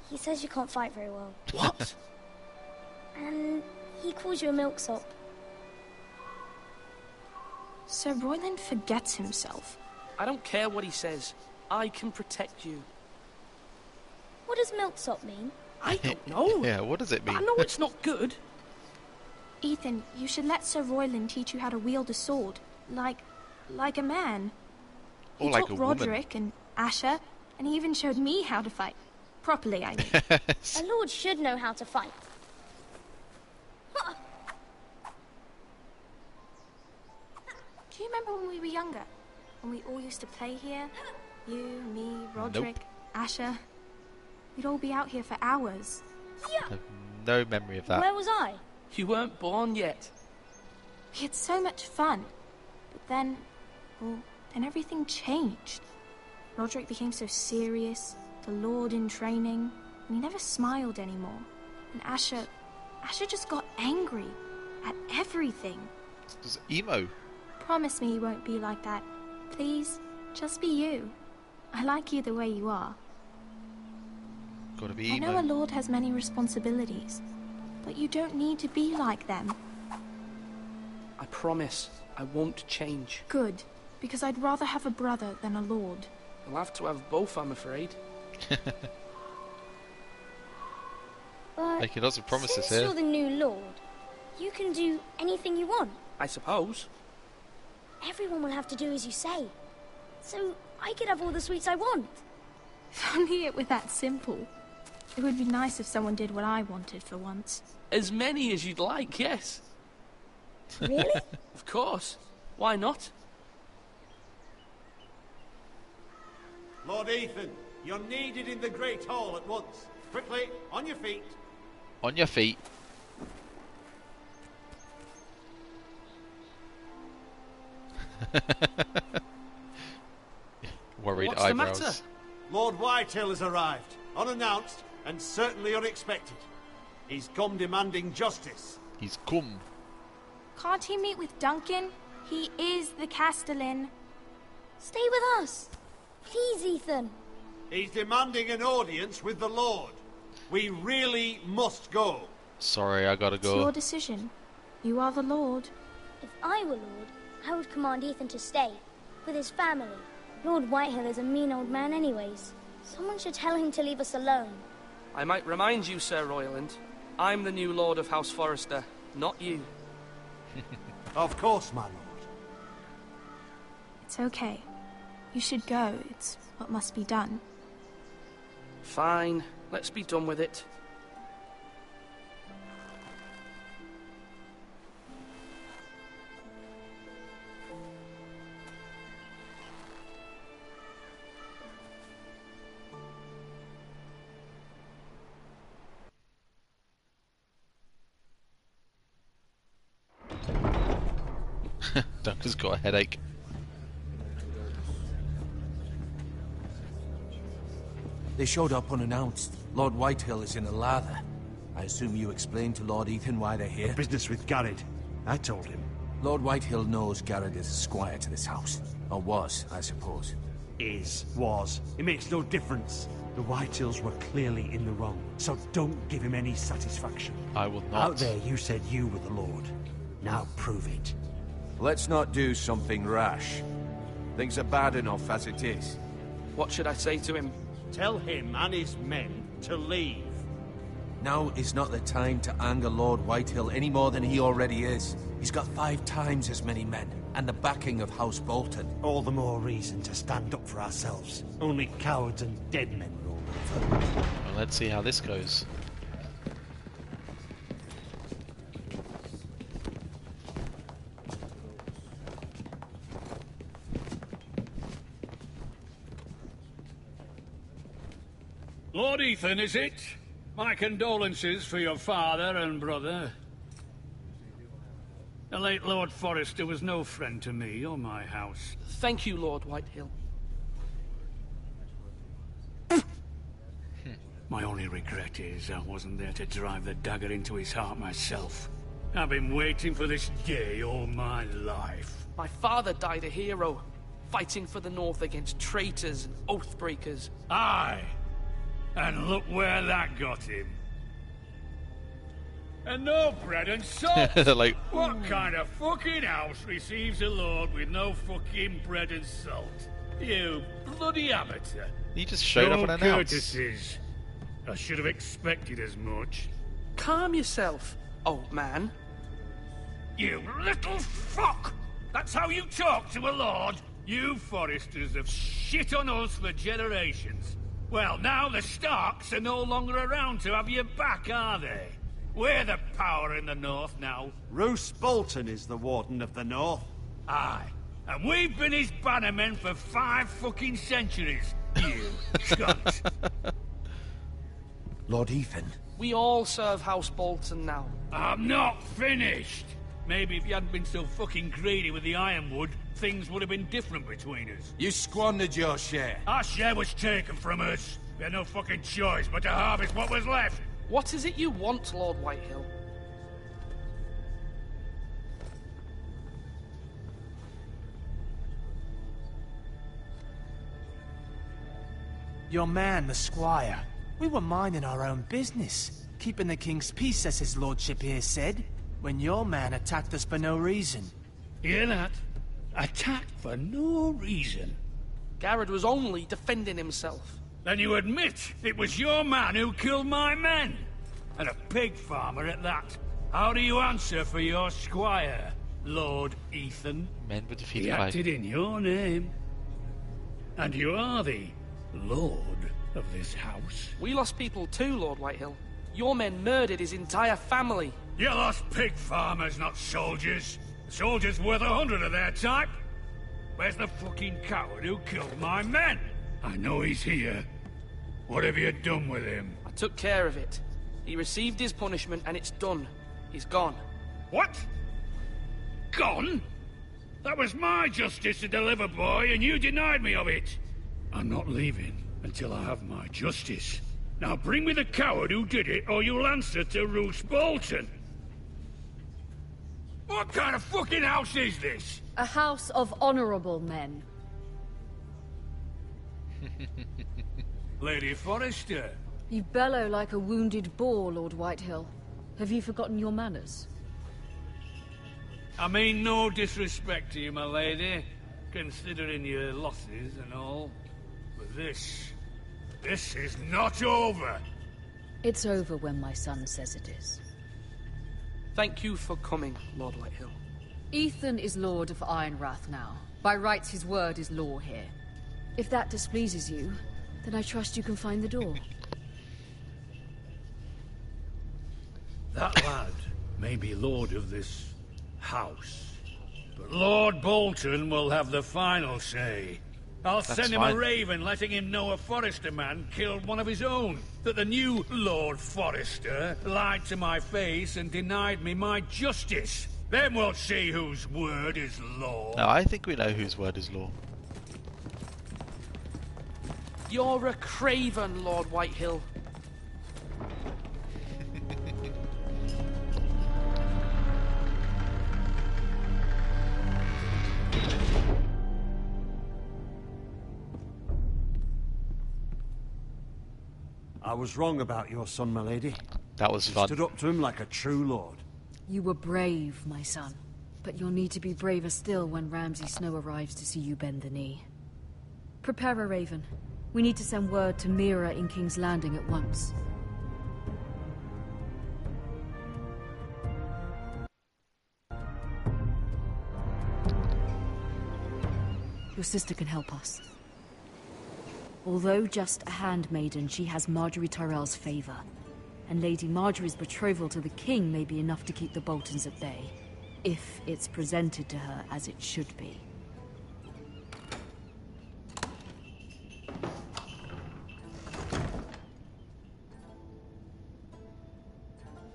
He says you can't fight very well. What? And he calls you a milksop. Sir Royland forgets himself. I don't care what he says. I can protect you. What does milksop mean? I don't know. Yeah, what does it mean? I know it's not good. Ethan, you should let Sir Royland teach you how to wield a sword. Like a man. Or he like taught a woman. Roderick and Asher, and he even showed me how to fight. Properly, I mean. A lord should know how to fight. Do you remember when we were younger? When we all used to play here? You, me, Roderick, Asher. We'd all be out here for hours. I have no memory of that. Where was I? You weren't born yet. We had so much fun. But then, well, then everything changed. Roderick became so serious, the Lord in training, and he never smiled anymore. And Asher just got angry at everything. It was emo. Promise me you won't be like that. Please, just be you. I like you the way you are. Gotta be I emo. know a lord has many responsibilities, but you don't need to be like them. I promise I won't change. Good, because I'd rather have a brother than a lord. I'll have to have both, I'm afraid. But Making lots of promises since here. you're the new lord, you can do anything you want. I suppose. Everyone will have to do as you say. So I could have all the sweets I want. If only it were that simple. It would be nice if someone did what I wanted for once. As many as you'd like, yes. Really? Of course. Why not? Lord Ethan, you're needed in the Great Hall at once. Quickly, on your feet. On your feet. Worried What's eyebrows. the matter? Lord Whitetail has arrived, unannounced and certainly unexpected. He's come demanding justice. He's come. Can't he meet with Duncan? He is the Castellan. Stay with us. Please, Ethan. He's demanding an audience with the Lord. We really must go. Sorry, I gotta It's go. your decision. You are the Lord. If I were lord, I would command Ethan to stay, with his family. Lord Whitehill is a mean old man anyways. Someone should tell him to leave us alone. I might remind you, Sir Royland, I'm the new Lord of House Forrester, not you. Of course, my lord. It's okay. You should go. It's what must be done. Fine. Let's be done with it. Doctor's got a headache. They showed up unannounced. Lord Whitehill is in a lather. I assume you explained to Lord Ethan why they're here? Business with Garrett. I told him. Lord Whitehill knows Garrett is a squire to this house. Or was, I suppose. Was. It makes no difference. The Whitehills were clearly in the wrong, so don't give him any satisfaction. I will not. Out there you said you were the Lord. Now prove it. Let's not do something rash. Things are bad enough as it is. What should I say to him? Tell him and his men to leave. Now is not the time to anger Lord Whitehill any more than he already is. He's got 5 times as many men, and the backing of House Bolton. All the more reason to stand up for ourselves. Only cowards and dead men roll over. Well, let's see how this goes. Lord Ethan, is it? My condolences for your father and brother. The late Lord Forrester was no friend to me or my house. Thank you, Lord Whitehill. My only regret is I wasn't there to drive the dagger into his heart myself. I've been waiting for this day all my life. My father died a hero, fighting for the North against traitors and oath-breakers. Aye! And look where that got him. And no bread and salt! Like, what kind of fucking house receives a lord with no fucking bread and salt? You bloody amateur. He just showed up unannounced. Courtesies. I should have expected as much. Calm yourself, old man. You little fuck! That's how you talk to a lord? You Forresters have shit on us for generations. Well, now the Starks are no longer around to have your back, are they? We're the power in the North now. Roose Bolton is the Warden of the North. Aye. And we've been his bannermen for 5 fucking centuries. You cunt. Lord Ethan. We all serve House Bolton now. I'm not finished. Maybe if you hadn't been so fucking greedy with the ironwood, things would have been different between us. You squandered your share. Our share was taken from us. We had no fucking choice but to harvest what was left. What is it you want, Lord Whitehill? Your man, the squire. We were minding our own business, keeping the king's peace, as his lordship here said, when your man attacked us for no reason. Hear that? Attacked for no reason. Garrett was only defending himself. Then you admit it was your man who killed my men? And a pig farmer at that. How do you answer for your squire, Lord Ethan? Men were defeated He acted in your name. And you are the Lord of this house. We lost people too, Lord Whitehill. Your men murdered his entire family. You lost pig farmers, not soldiers. The soldiers worth 100 of their type. Where's the fucking coward who killed my men? I know he's here. What have you done with him? I took care of it. He received his punishment and it's done. He's gone. What? Gone? That was my justice to deliver, boy, and you denied me of it. I'm not leaving until I have my justice. Now bring me the coward who did it, or you'll answer to Roose Bolton. What kind of fucking house is this? A house of honorable men. Lady Forrester. You bellow like a wounded boar, Lord Whitehill. Have you forgotten your manners? I mean no disrespect to you, my lady, considering your losses and all. But this is not over. It's over when my son says it is. Thank you for coming, Lord Whitehill. Ethan is Lord of Ironrath now. By rights, his word is law here. If that displeases you, then I trust you can find the door. That lad may be lord of this house, but Lord Bolton will have the final say. I'll send him a raven letting him know a Forrester man killed one of his own. That the new Lord Forrester lied to my face and denied me my justice. Then we'll see whose word is law. No, I think we know whose word is law. You're a craven, Lord Whitehill. I was wrong about your son, my lady. That was You fun. stood up to him like a true lord. You were brave, my son. But you'll need to be braver still when Ramsay Snow arrives to see you bend the knee. Prepare a raven. We need to send word to Mira in King's Landing at once. Your sister can help us. Although just a handmaiden, she has Marjorie Tyrell's favor. And Lady Marjorie's betrothal to the king may be enough to keep the Boltons at bay. If it's presented to her as it should be.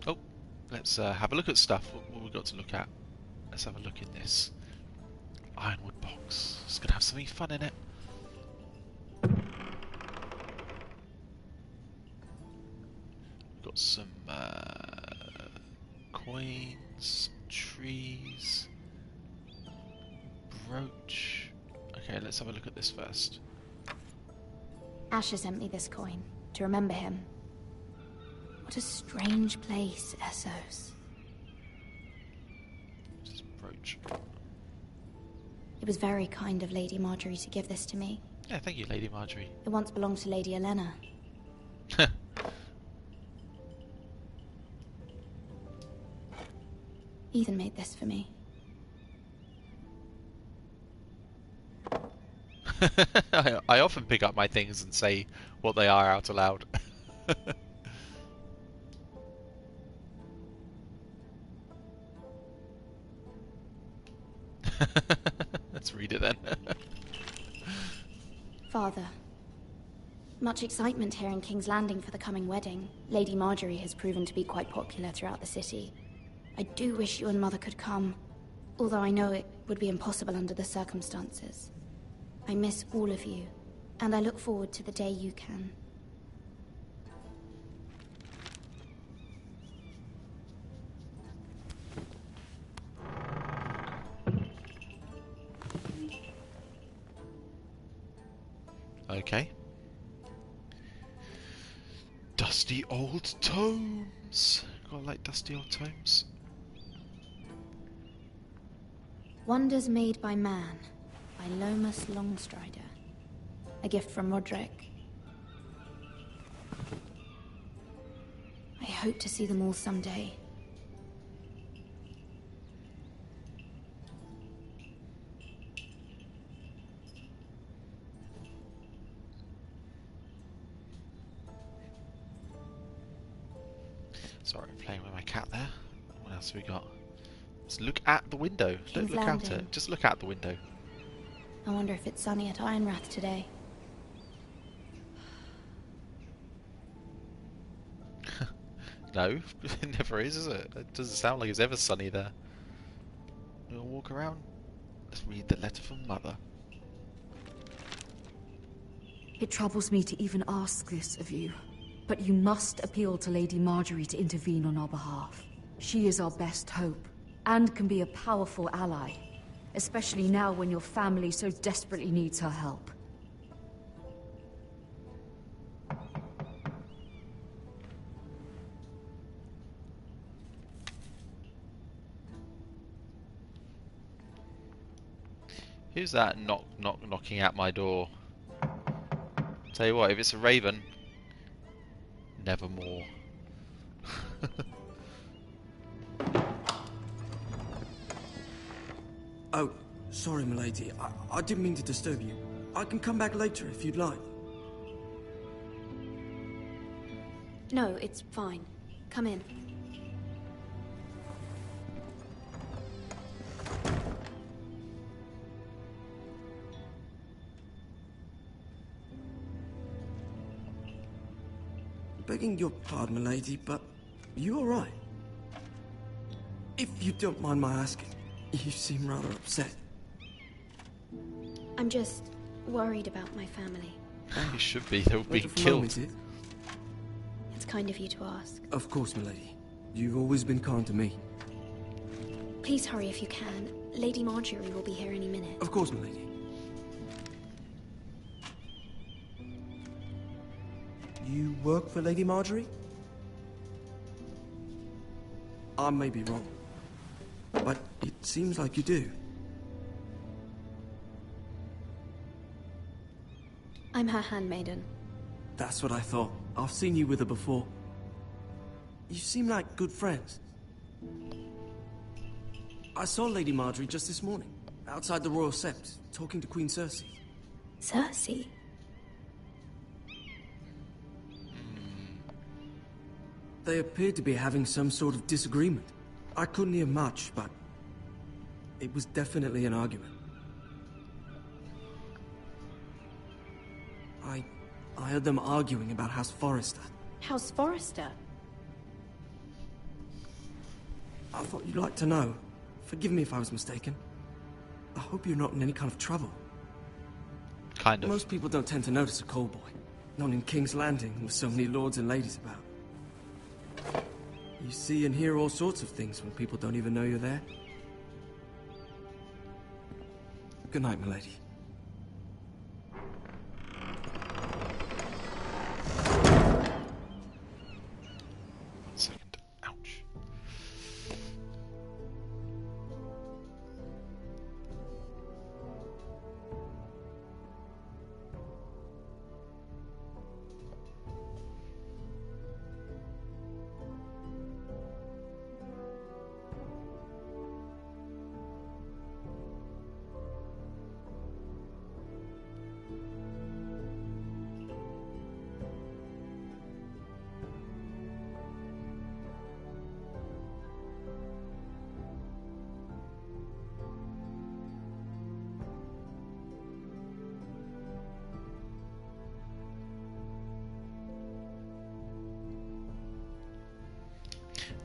Oh, let's have a look at stuff. What we got to look at? Let's have a look in this ironwood box. It's gonna have something fun in it. Got some coins, trees, brooch. Okay, let's have a look at this first. Asher sent me this coin to remember him. What a strange place, Essos. Just brooch. It was very kind of Lady Marjorie to give this to me. Yeah, thank you, Lady Marjorie. It once belonged to Lady Elena. Ethan made this for me. I often pick up my things and say what they are out aloud. Let's read it then. Father, much excitement here in King's Landing for the coming wedding. Lady Marjorie has proven to be quite popular throughout the city. I do wish you and Mother could come, although I know it would be impossible under the circumstances. I miss all of you, and I look forward to the day you can. Okay. Dusty old tomes. Gotta like dusty old tomes. Wonders Made by Man, by Lomas Longstrider. A gift from Roderick. I hope to see them all someday. Sorry, I'm playing with my cat there. What else have we got? Let's look at the window. Don't King's look out Landing. it. Just look out the window. I wonder if it's sunny at Ironrath today. No, it never is it? It doesn't sound like it's ever sunny there. We'll walk around. Let's read the letter from Mother. It troubles me to even ask this of you, but you must appeal to Lady Marjorie to intervene on our behalf. She is our best hope, and can be a powerful ally, especially now when your family so desperately needs her help. Who's that knocking at my door? Tell you what, if it's a raven, nevermore. Oh, sorry, milady. I didn't mean to disturb you. I can come back later if you'd like. No, it's fine. Come in. Begging your pardon, milady, but you all right? If you don't mind my asking, you seem rather upset. I'm just worried about my family. You should be. They'll be Wait a killed. moment, is it? It's kind of you to ask. Of course, milady. You've always been kind to me. Please hurry if you can. Lady Marjorie will be here any minute. Of course, milady. You work for Lady Marjorie? I may be wrong, but it seems like you do. I'm her handmaiden. That's what I thought. I've seen you with her before. You seem like good friends. I saw Lady Marjorie just this morning, outside the Royal Sept, talking to Queen Cersei. Cersei? They appeared to be having some sort of disagreement. I couldn't hear much, but it was definitely an argument. I heard them arguing about House Forrester. House Forrester? I thought you'd like to know. Forgive me if I was mistaken. I hope you're not in any kind of trouble. Kind of. Most people don't tend to notice a call boy. Not in King's Landing with so many lords and ladies about. You see and hear all sorts of things when people don't even know you're there. Good night, milady. One second. Ouch.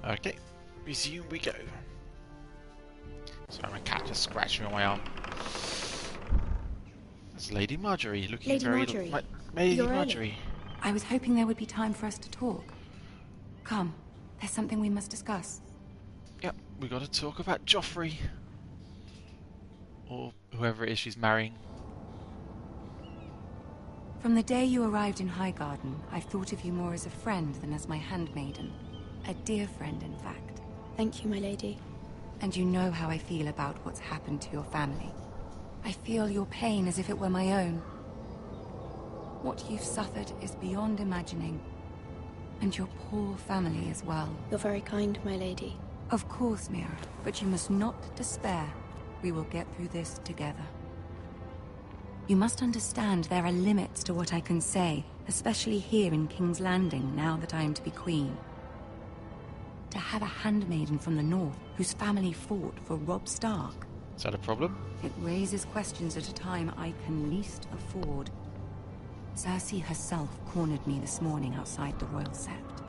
Okay, resume we go. Sorry, my cat just scratched me on my arm. It's Lady Marjorie looking Lady very... Marjorie, Lady you're Marjorie. I was hoping there would be time for us to talk. Come, there's something we must discuss. Yep, we got to talk about Joffrey. Or whoever it is she's marrying. From the day you arrived in Highgarden, I've thought of you more as a friend than as my handmaiden. A dear friend, in fact. Thank you, my lady. And you know how I feel about what's happened to your family. I feel your pain as if it were my own. What you've suffered is beyond imagining. And your poor family as well. You're very kind, my lady. Of course, Mira, but you must not despair. We will get through this together. You must understand there are limits to what I can say, especially here in King's Landing, now that I am to be queen. To have a handmaiden from the north whose family fought for Robb Stark. Is that a problem? It raises questions at a time I can least afford. Cersei herself cornered me this morning outside the Royal Sept.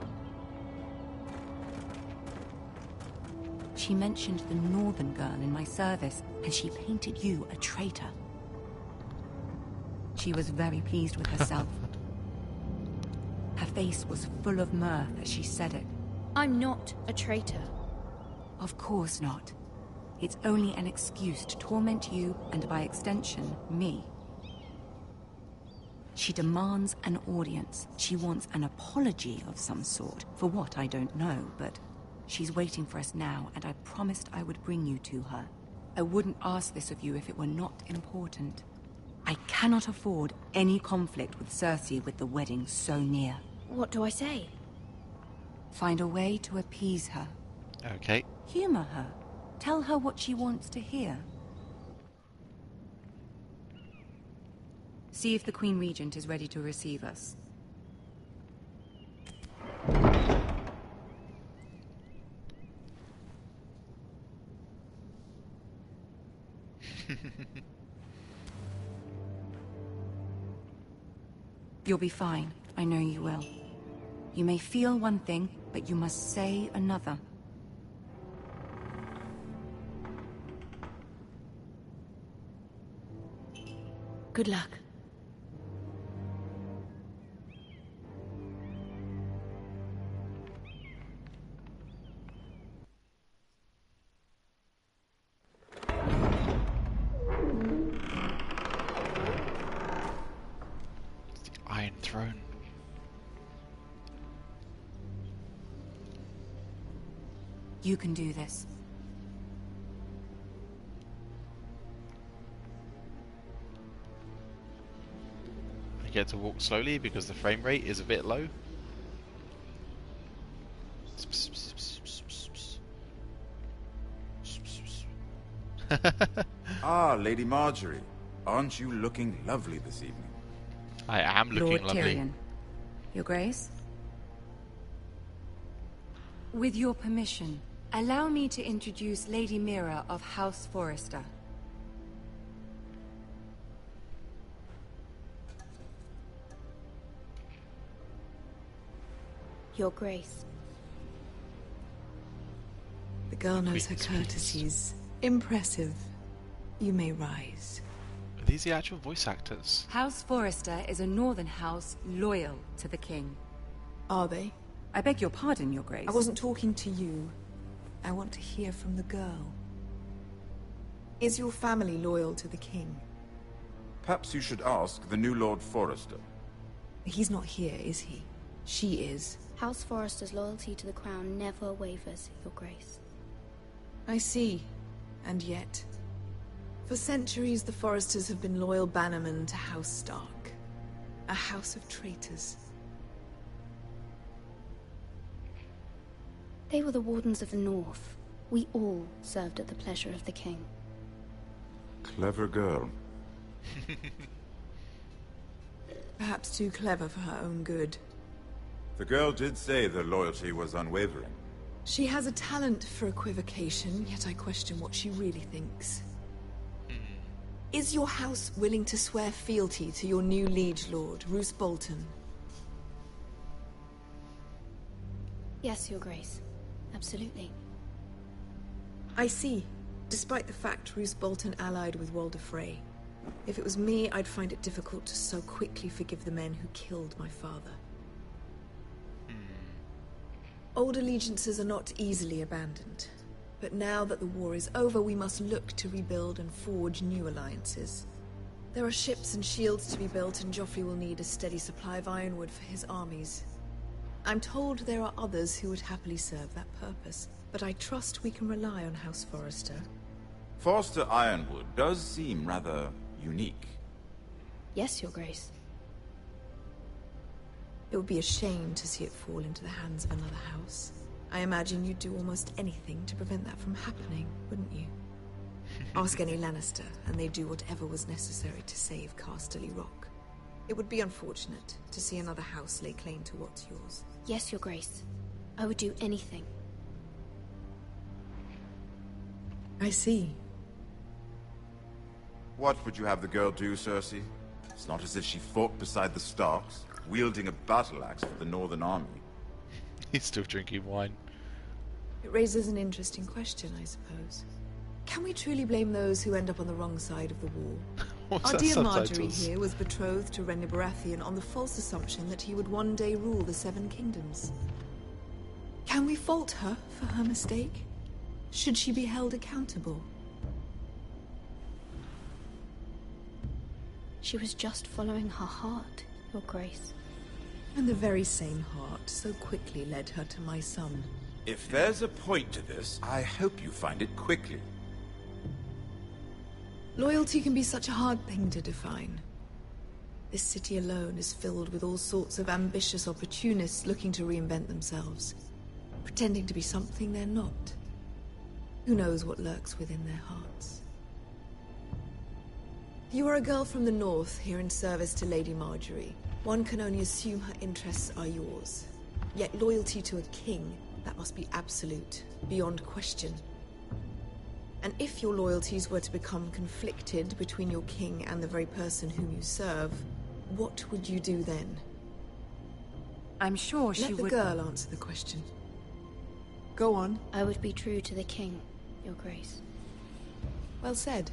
She mentioned the northern girl in my service, and she painted you a traitor. She was very pleased with herself. Her face was full of mirth as she said it. I'm not a traitor. Of course not. It's only an excuse to torment you, and by extension, me. She demands an audience. She wants an apology of some sort. For what, I don't know, but she's waiting for us now, and I promised I would bring you to her. I wouldn't ask this of you if it were not important. I cannot afford any conflict with Cersei with the wedding so near. What do I say? Find a way to appease her. Okay. Humor her. Tell her what she wants to hear. See if the Queen Regent is ready to receive us. You'll be fine. I know you will. You may feel one thing, but you must say another. Good luck. Iron Throne. You can do this. I get to walk slowly because the frame rate is a bit low. Ah, Lady Marjorie. Aren't you looking lovely this evening? I am looking Lord lovely. Tyrion. Your Grace? With your permission, allow me to introduce Lady Mira of House Forrester. Your Grace. The girl knows her courtesies. Impressive. You may rise. Are these the actual voice actors? House Forrester is a northern house loyal to the king. Are they? I beg your pardon, Your Grace. I wasn't talking to you. I want to hear from the girl. Is your family loyal to the king? Perhaps you should ask the new Lord Forrester. He's not here, is he? She is. House Forrester's loyalty to the crown never wavers, Your Grace. I see. And yet... For centuries, the Forresters have been loyal bannermen to House Stark. A house of traitors. They were the Wardens of the North. We all served at the pleasure of the king. Clever girl. Perhaps too clever for her own good. The girl did say their loyalty was unwavering. She has a talent for equivocation, yet I question what she really thinks. Is your house willing to swear fealty to your new liege lord, Roose Bolton? Yes, Your Grace. Absolutely. I see. Despite the fact Roose Bolton allied with Walder Frey. If it was me, I'd find it difficult to so quickly forgive the men who killed my father. Old allegiances are not easily abandoned. But now that the war is over, we must look to rebuild and forge new alliances. There are ships and shields to be built, and Joffrey will need a steady supply of ironwood for his armies. I'm told there are others who would happily serve that purpose, but I trust we can rely on House Forrester. Forster Ironwood does seem rather unique. Yes, Your Grace. It would be a shame to see it fall into the hands of another house. I imagine you'd do almost anything to prevent that from happening, wouldn't you? Ask any Lannister, and they'd do whatever was necessary to save Casterly Rock. It would be unfortunate to see another house lay claim to what's yours. Yes, Your Grace. I would do anything. I see. What would you have the girl do, Cersei? It's not as if she fought beside the Starks, wielding a battle axe for the Northern Army. He's still drinking wine. It raises an interesting question, I suppose. Can we truly blame those who end up on the wrong side of the war? What's Our that dear Marjorie subtitles? here was betrothed to Renly Baratheon on the false assumption that he would one day rule the Seven Kingdoms. Can we fault her for her mistake? Should she be held accountable? She was just following her heart, Your Grace. And the very same heart so quickly led her to my son. If there's a point to this, I hope you find it quickly. Loyalty can be such a hard thing to define. This city alone is filled with all sorts of ambitious opportunists looking to reinvent themselves, pretending to be something they're not. Who knows what lurks within their hearts? You are a girl from the north, here in service to Lady Marjorie. One can only assume her interests are yours. Yet loyalty to a king, that must be absolute, beyond question. And if your loyalties were to become conflicted between your king and the very person whom you serve, what would you do then? I'm sure she would... Let the girl answer the question. Go on. I would be true to the king, Your Grace. Well said.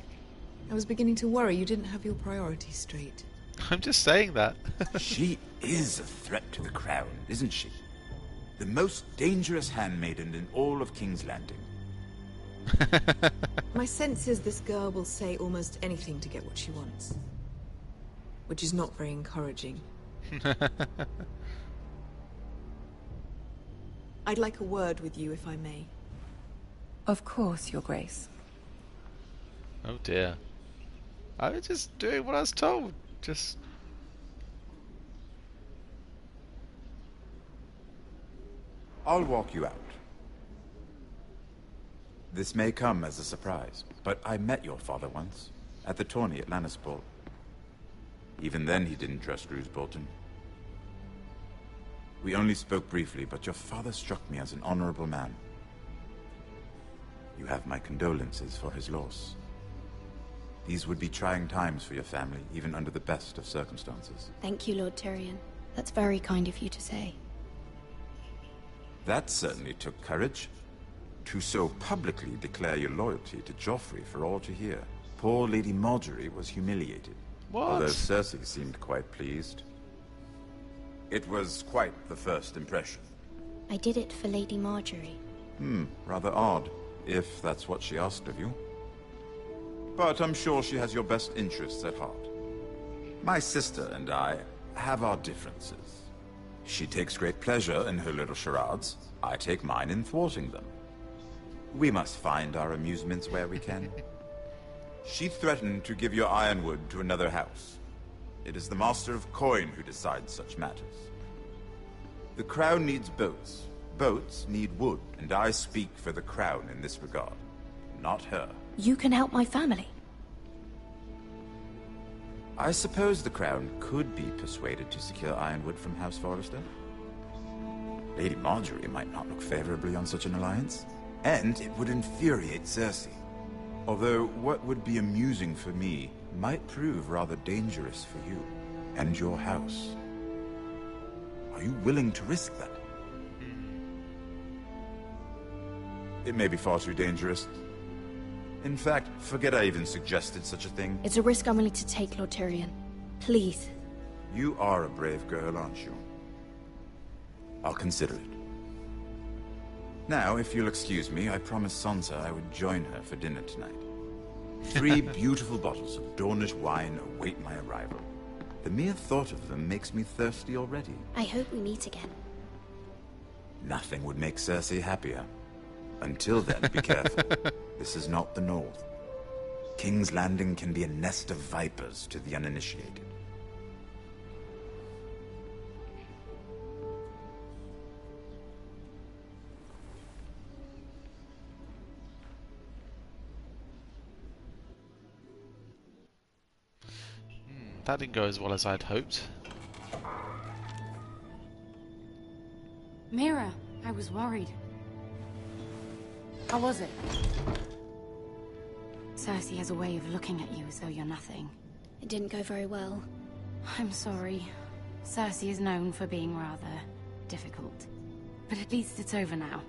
I was beginning to worry you didn't have your priorities straight. I'm just saying that. She is a threat to the crown, isn't she? The most dangerous handmaiden in all of King's Landing. My sense is this girl will say almost anything to get what she wants. Which is not very encouraging. I'd like a word with you, if I may. Of course, Your Grace. Oh dear. I was just doing what I was told. Just... I'll walk you out. This may come as a surprise, but I met your father once, at the tourney at Lannisport. Even then he didn't trust Roose Bolton. We only spoke briefly, but your father struck me as an honorable man. You have my condolences for his loss. These would be trying times for your family, even under the best of circumstances. Thank you, Lord Tyrion. That's very kind of you to say. That certainly took courage. To so publicly declare your loyalty to Joffrey for all to hear. Poor Lady Marjorie was humiliated. What? Although Cersei seemed quite pleased. It was quite the first impression. I did it for Lady Marjorie. Rather odd, if that's what she asked of you. But I'm sure she has your best interests at heart. My sister and I have our differences. She takes great pleasure in her little charades. I take mine in thwarting them. We must find our amusements where we can. She threatened to give your ironwood to another house. It is the Master of Coin who decides such matters. The crown needs boats. Boats need wood, and I speak for the crown in this regard, not her. You can help my family. I suppose the crown could be persuaded to secure ironwood from House Forrester. Lady Marjorie might not look favorably on such an alliance, and it would infuriate Cersei. Although what would be amusing for me might prove rather dangerous for you and your house. Are you willing to risk that? It may be far too dangerous. In fact, forget I even suggested such a thing. It's a risk I'm willing to take, Lord Tyrion. Please. You are a brave girl, aren't you? I'll consider it. Now, if you'll excuse me, I promised Sansa I would join her for dinner tonight. 3 beautiful bottles of Dornish wine await my arrival. The mere thought of them makes me thirsty already. I hope we meet again. Nothing would make Cersei happier. Until then, be careful. This is not the North. King's Landing can be a nest of vipers to the uninitiated. That didn't go as well as I'd hoped. Mira, I was worried. How was it? Cersei has a way of looking at you as though you're nothing. It didn't go very well. I'm sorry. Cersei is known for being rather difficult. But at least it's over now.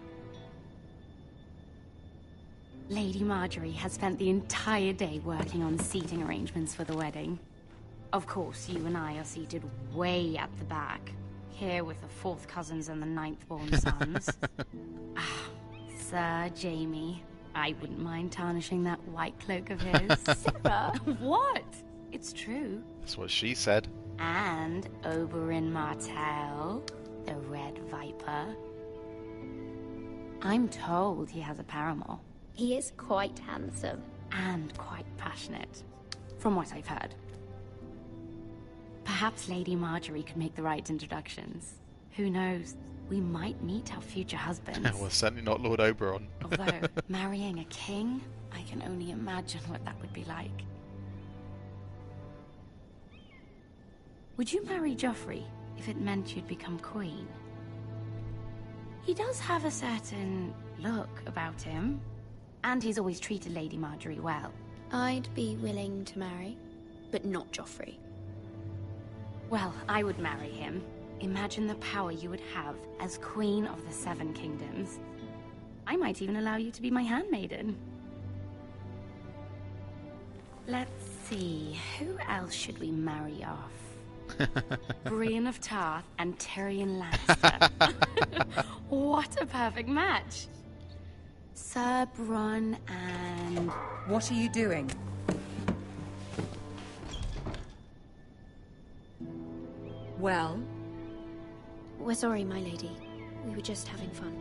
Lady Marjorie has spent the entire day working on seating arrangements for the wedding. Of course, you and I are seated way at the back. Here with the 4th cousins and the 9th-born sons. Sir Jaime, I wouldn't mind tarnishing that white cloak of his. Sarah, what? It's true. That's what she said. And Oberyn Martell, the Red Viper. I'm told he has a paramour. He is quite handsome. And quite passionate, from what I've heard. Perhaps Lady Marjorie could make the right introductions. Who knows? We might meet our future husbands. Well, certainly not Lord Oberyn. Although, marrying a king, I can only imagine what that would be like. Would you marry Joffrey if it meant you'd become queen? He does have a certain look about him, and he's always treated Lady Marjorie well. I'd be willing to marry, but not Joffrey. Well, I would marry him. Imagine the power you would have as Queen of the Seven Kingdoms. I might even allow you to be my handmaiden. Let's see, who else should we marry off? Brienne of Tarth and Tyrion Lannister. What a perfect match. Sir Bronn and... What are you doing? Well? We're sorry, my lady. We were just having fun.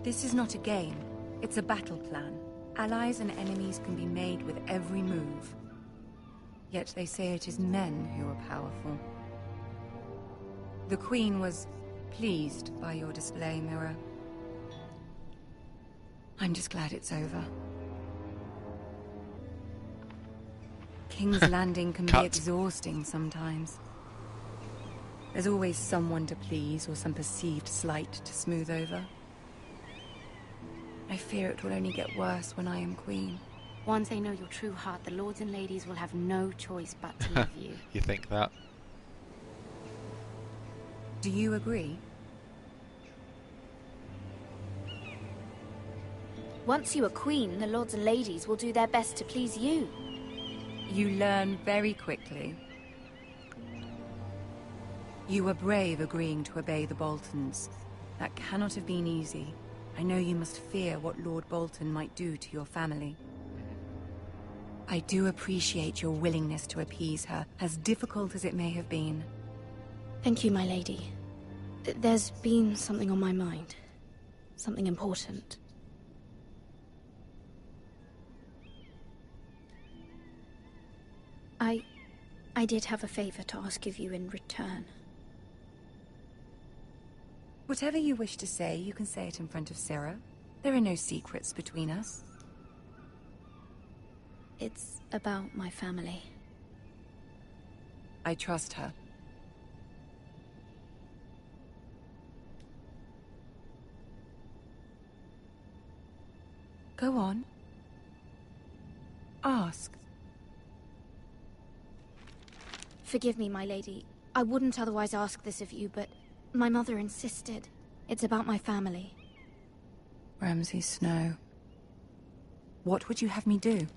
This is not a game. It's a battle plan. Allies and enemies can be made with every move. Yet they say it is men who are powerful. The Queen was pleased by your display, Mira. I'm just glad it's over. King's Landing can be exhausting sometimes. There's always someone to please or some perceived slight to smooth over. I fear it will only get worse when I am queen. Once they know your true heart, the lords and ladies will have no choice but to love you. You think that? Do you agree? Once you are queen, the lords and ladies will do their best to please you. You learn very quickly. You were brave agreeing to obey the Boltons. That cannot have been easy. I know you must fear what Lord Bolton might do to your family. I do appreciate your willingness to appease her, as difficult as it may have been. Thank you, my lady. There's been something on my mind. Something important. I did have a favor to ask of you in return. Whatever you wish to say, you can say it in front of Sarah. There are no secrets between us. It's about my family. I trust her. Go on. Ask. Forgive me, my lady. I wouldn't otherwise ask this of you, but my mother insisted. It's about my family. Ramsay Snow. What would you have me do?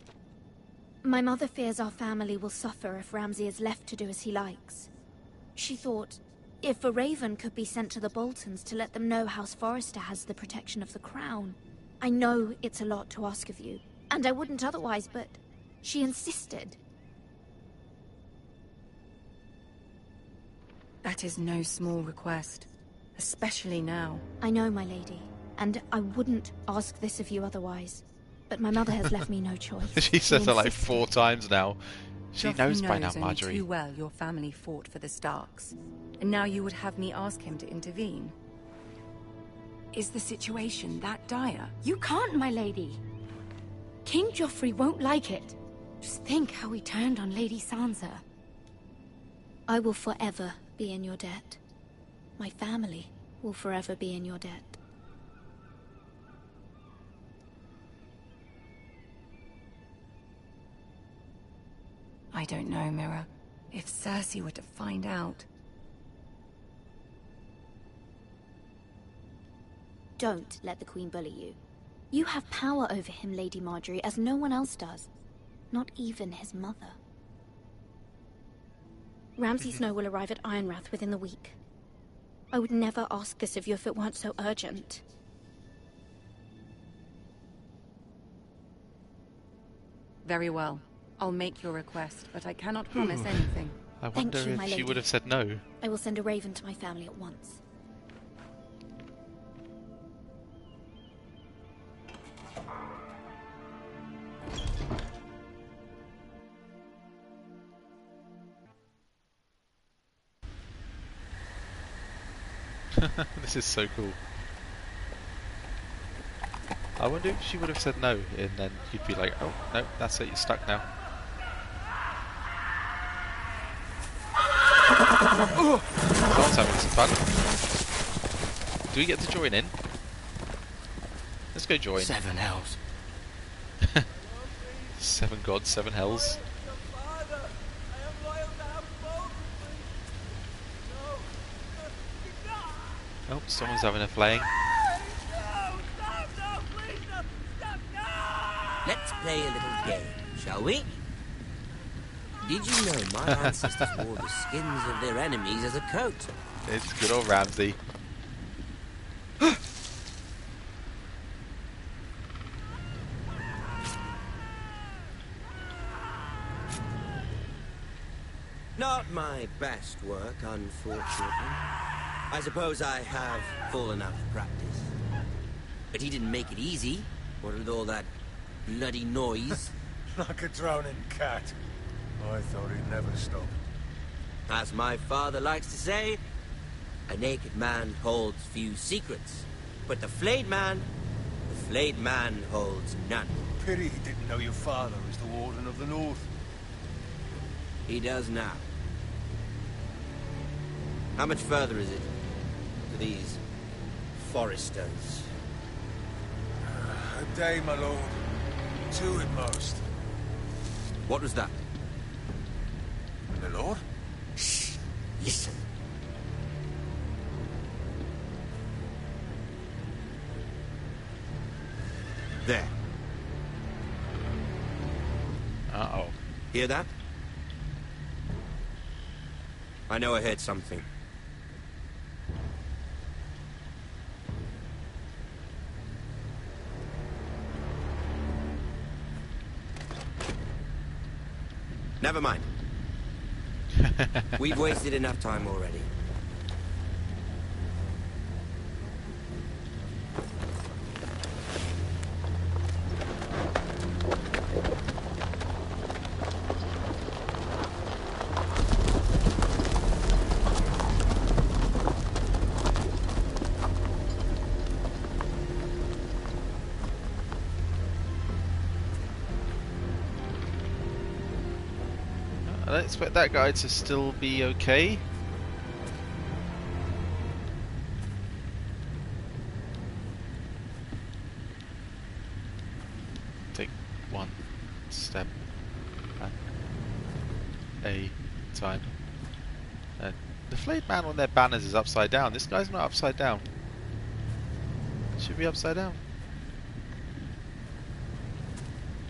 My mother fears our family will suffer if Ramsay is left to do as he likes. She thought, if a raven could be sent to the Boltons to let them know House Forrester has the protection of the crown. I know it's a lot to ask of you, and I wouldn't otherwise, but she insisted. That is no small request, especially now. I know, my lady, and I wouldn't ask this of you otherwise. But my mother has left me no choice. She said that like 4 times now. She knows by now, only Marjorie. Too well your family fought for the Starks, and now you would have me ask him to intervene. Is the situation that dire? You can't, my lady. King Joffrey won't like it. Just think how he turned on Lady Sansa. I will forever be in your debt. My family will forever be in your debt. I don't know, Mira. If Cersei were to find out... Don't let the Queen bully you. You have power over him, Lady Marjorie, as no one else does. Not even his mother. Ramsay Snow will arrive at Ironrath within the week. I would never ask this of you if it weren't so urgent. Very well. I'll make your request, but I cannot promise anything. I wonder you, if my she lady. would have said no. I will send a raven to my family at once. This is so cool. I wonder if she would have said no, and then you'd be like, oh, no, that's it, you're stuck now. Someone's having some fun. Do we get to join in? Let's go join. 7 hells. 7 gods, 7 hells. Oh, someone's having a flaying. Let's play a little game, shall we? Did you know my ancestors wore the skins of their enemies as a coat? It's good old Ramsay. Not my best work, unfortunately. I suppose I have fallen out of practice. But he didn't make it easy, what with all that bloody noise. Like a drowning cat. I thought he'd never stop. As my father likes to say, a naked man holds few secrets. But the flayed man holds none. Pity he didn't know your father was the Warden of the North. He does now. How much further is it to these foresters? A day, my lord. 2 at most. What was that? My lord? Shh! Listen. There. Uh-oh. Hear that? I know I heard something. Never mind. We've wasted enough time already. I don't expect that guy to still be okay. Take one step at a time. The flayed man on their banners is upside down. This guy's not upside down. Should be upside down.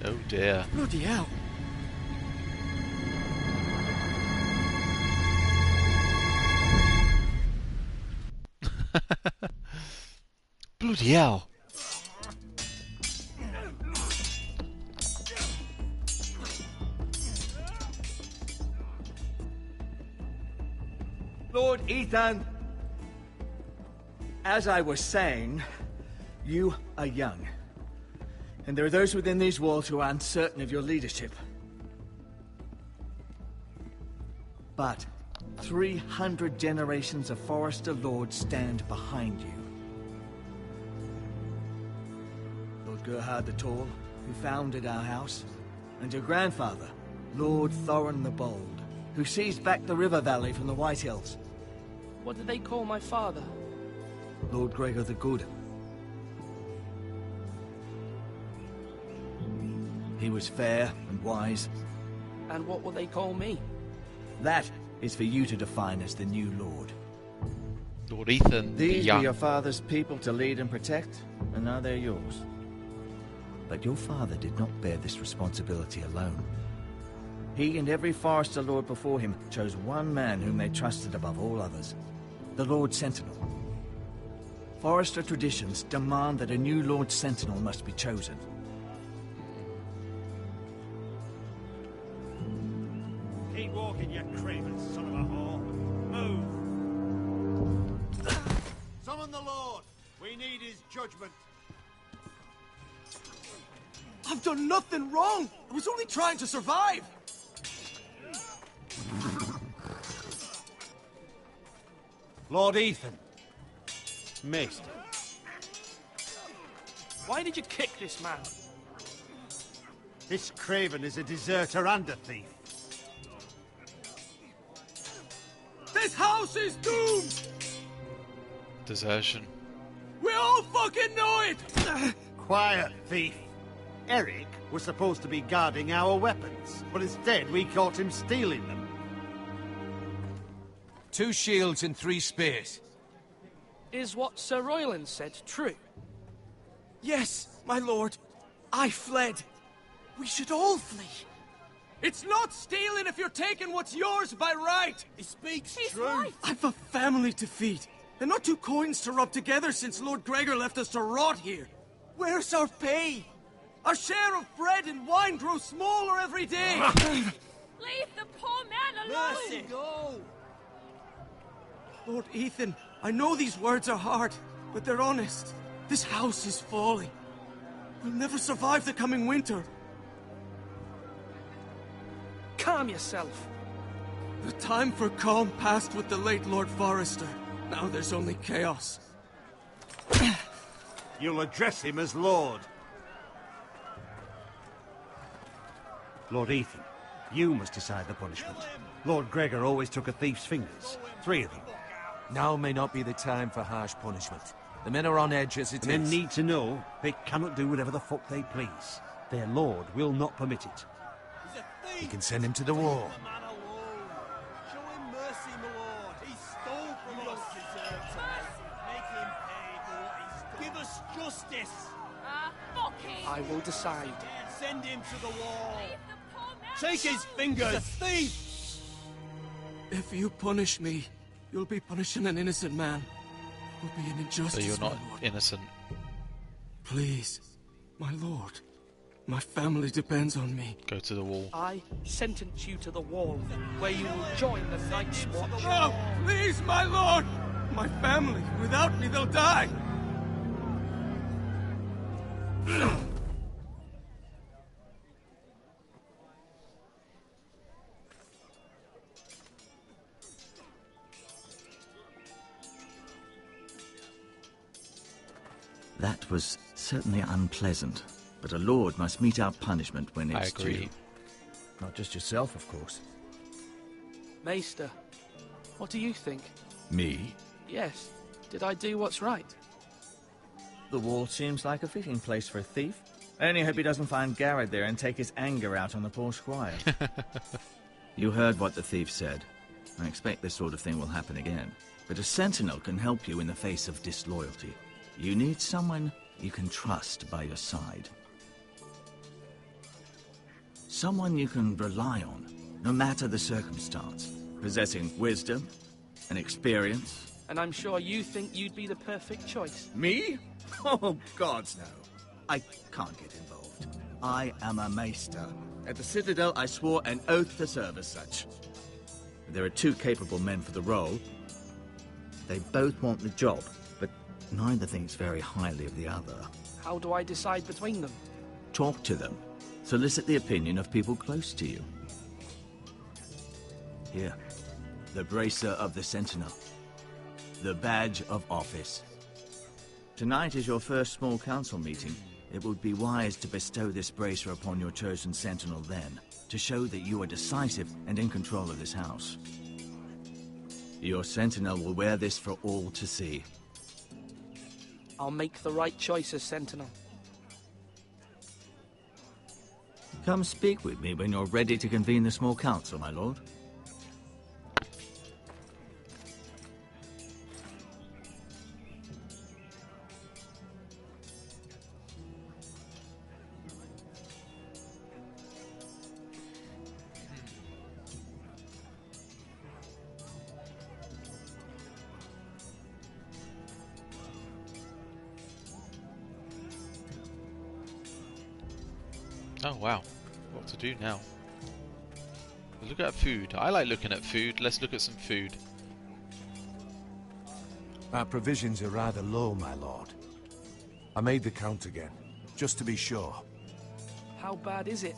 Oh dear. Bloody hell. Bloody hell. Lord Ethan, as I was saying, you are young. And there are those within these walls who are uncertain of your leadership. But 300 generations of Forester Lords stand behind you. Lord Gerhard the Tall, who founded our house, and your grandfather, Lord Thorin the Bold, who seized back the river valley from the White Hills. What did they call my father? Lord Gregor the Good. He was fair and wise. And what will they call me? That is for you to define as the new Lord. Lord Ethan the These Young. were your father's people to lead and protect, and now they're yours. But your father did not bear this responsibility alone. He and every Forester Lord before him chose one man whom they trusted above all others, the Lord Sentinel. Forester traditions demand that a new Lord Sentinel must be chosen. Keep walking, you craven son of a whore. Move! Summon the Lord! We need his judgment. I've done nothing wrong! I was only trying to survive! Lord Ethan. Missed. Why did you kick this man? This craven is a deserter and a thief. This This house is doomed! Desertion. We all fucking know it! Quiet, thief. Eric was supposed to be guarding our weapons, but instead we caught him stealing them. 2 shields and 3 spears. Is what Sir Royland said true? Yes, my lord. I fled. We should all flee. It's not stealing if you're taking what's yours by right. He speaks true. Right. I've a family to feed, and not 2 coins to rub together since Lord Gregor left us to rot here. Where's our pay? Our share of bread and wine grows smaller every day. Leave the poor man alone! Mercy. Go. Lord Ethan, I know these words are hard, but they're honest. This house is falling. We'll never survive the coming winter. Calm yourself. The time for calm passed with the late Lord Forrester. Now there's only chaos. You'll address him as Lord. Lord Ethan, you must decide the punishment. Lord Gregor always took a thief's fingers. 3 of them. Now may not be the time for harsh punishment. The men are on edge as it is. Men need to know they cannot do whatever the fuck they please. Their lord will not permit it. You can send him to the wall. Show him mercy, my lord. He stole from us. Make him pay for what he stole. Give us justice. Fuck him! I will decide. Send him to the wall. Take his fingers. He's a thief. If you punish me, you'll be punishing an innocent man. It will be an injustice, So you're not my lord. innocent. Please, my lord. My family depends on me. Go to the wall. I sentence you to the wall, where you will join the Night's Watch. No, please, my lord! My family, without me, they'll die! That was certainly unpleasant, but a lord must mete out punishment when it's I agree. due. Not just yourself, of course. Maester, what do you think? Me? Yes. Did I do what's right? The wall seems like a fitting place for a thief. I only hope he doesn't find Garrett there and take his anger out on the poor squire. You heard what the thief said. I expect this sort of thing will happen again. But a sentinel can help you in the face of disloyalty. You need someone you can trust by your side. Someone you can rely on, no matter the circumstance. Possessing wisdom and experience. And I'm sure you think you'd be the perfect choice. Me? Oh, gods no. I can't get involved. I am a maester. At the Citadel, I swore an oath to serve as such. There are 2 capable men for the role. They both want the job, but neither thinks very highly of the other. How do I decide between them? Talk to them. Solicit the opinion of people close to you. Here, the bracer of the Sentinel. The badge of office. Tonight is your first small council meeting. It would be wise to bestow this bracer upon your chosen Sentinel then, to show that you are decisive and in control of this house. Your Sentinel will wear this for all to see. I'll make the right choice as Sentinel. Come speak with me when you're ready to convene the small council, my lord. Oh wow, what to do now? Look at food. I like looking at food. Let's look at some food. Our provisions are rather low, my lord. I made the count again, just to be sure. How bad is it?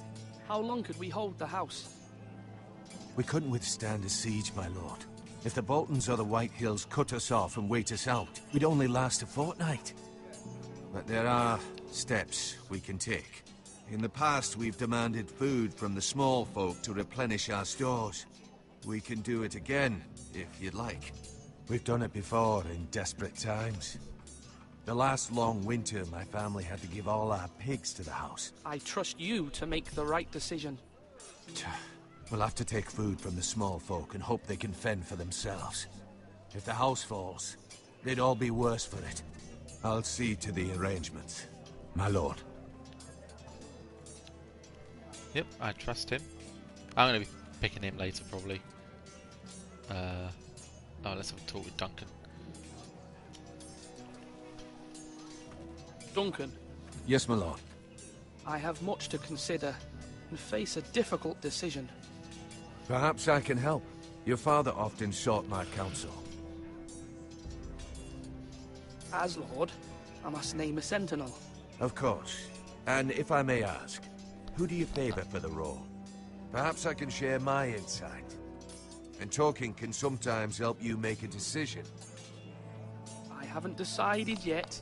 How long could we hold the house? We couldn't withstand a siege, my lord. If the Boltons or the White Hills cut us off and wait us out, we'd only last a fortnight. But there are steps we can take. In the past, we've demanded food from the small folk to replenish our stores. We can do it again, if you'd like. We've done it before in desperate times. The last long winter, my family had to give all our pigs to the house. I trust you to make the right decision. We'll have to take food from the small folk and hope they can fend for themselves. If the house falls, they'd all be worse for it. I'll see to the arrangements, my lord. Yep, I trust him. I'm going to be picking him later, probably. Oh, let's have a talk with Duncan. Duncan. Yes, my lord. I have much to consider and face a difficult decision. Perhaps I can help. Your father often sought my counsel. As Lord, I must name a sentinel. Of course. And if I may ask, who do you favor for the role? Perhaps I can share my insight. And talking can sometimes help you make a decision. I haven't decided yet.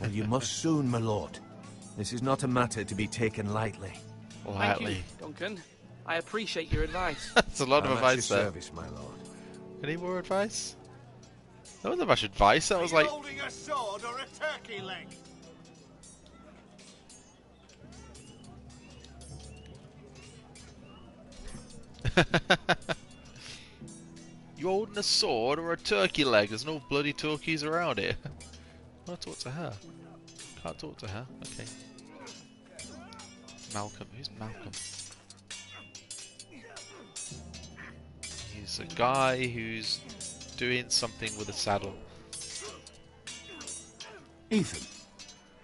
Well, you must soon, my lord. This is not a matter to be taken lightly. Thank you, Duncan. I appreciate your advice. That's a lot of I'm advice at your there. service, my lord. Any more advice? That wasn't much advice. That was like... holding a sword or a turkey leg? You holding a sword or a turkey leg? There's no bloody turkeys around here. I want to talk to her. Can't talk to her. Okay. Malcolm. Who's Malcolm? He's a guy who's doing something with a saddle. Ethan.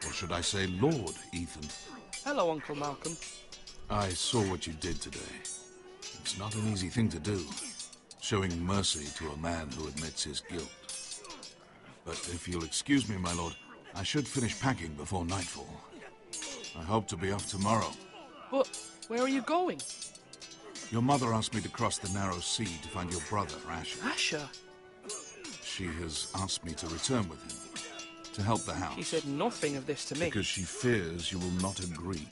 Or should I say Lord Ethan? Hello, Uncle Malcolm. I saw what you did today. It's not an easy thing to do, showing mercy to a man who admits his guilt. But if you'll excuse me, my lord, I should finish packing before nightfall. I hope to be off tomorrow. But where are you going? Your mother asked me to cross the narrow sea to find your brother, Asher. Asher? She has asked me to return with him, to help the house. She said nothing of this to me. Because she fears you will not agree.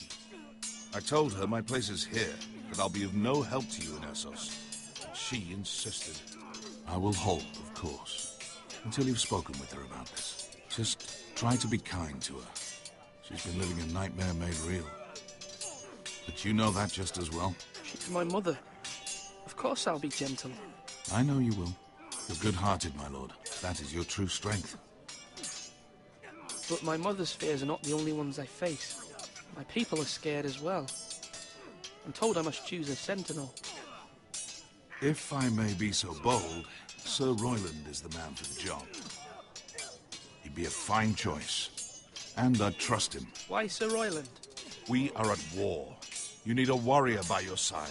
I told her my place is here, that I'll be of no help to you in Essos. She insisted. I will hold, of course, until you've spoken with her about this. Just try to be kind to her. She's been living a nightmare made real. But you know that just as well. She's my mother. Of course I'll be gentle. I know you will. You're good-hearted, my lord. That is your true strength. But my mother's fears are not the only ones I face. My people are scared as well. I'm told I must choose a sentinel. If I may be so bold, Sir Royland is the man for the job. He'd be a fine choice. And I'd trust him. Why Sir Royland? We are at war. You need a warrior by your side.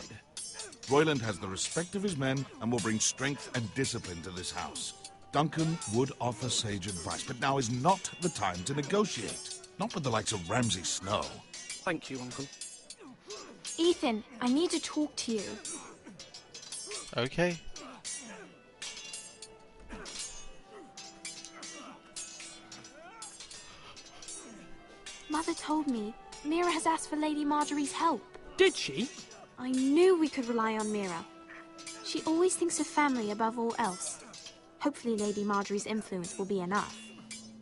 Royland has the respect of his men and will bring strength and discipline to this house. Duncan would offer sage advice, but now is not the time to negotiate. Not with the likes of Ramsay Snow. Thank you, Uncle. Ethan, I need to talk to you. Okay. Mother told me Mira has asked for Lady Marjorie's help. Did she? I knew we could rely on Mira. She always thinks of family above all else. Hopefully Lady Marjorie's influence will be enough.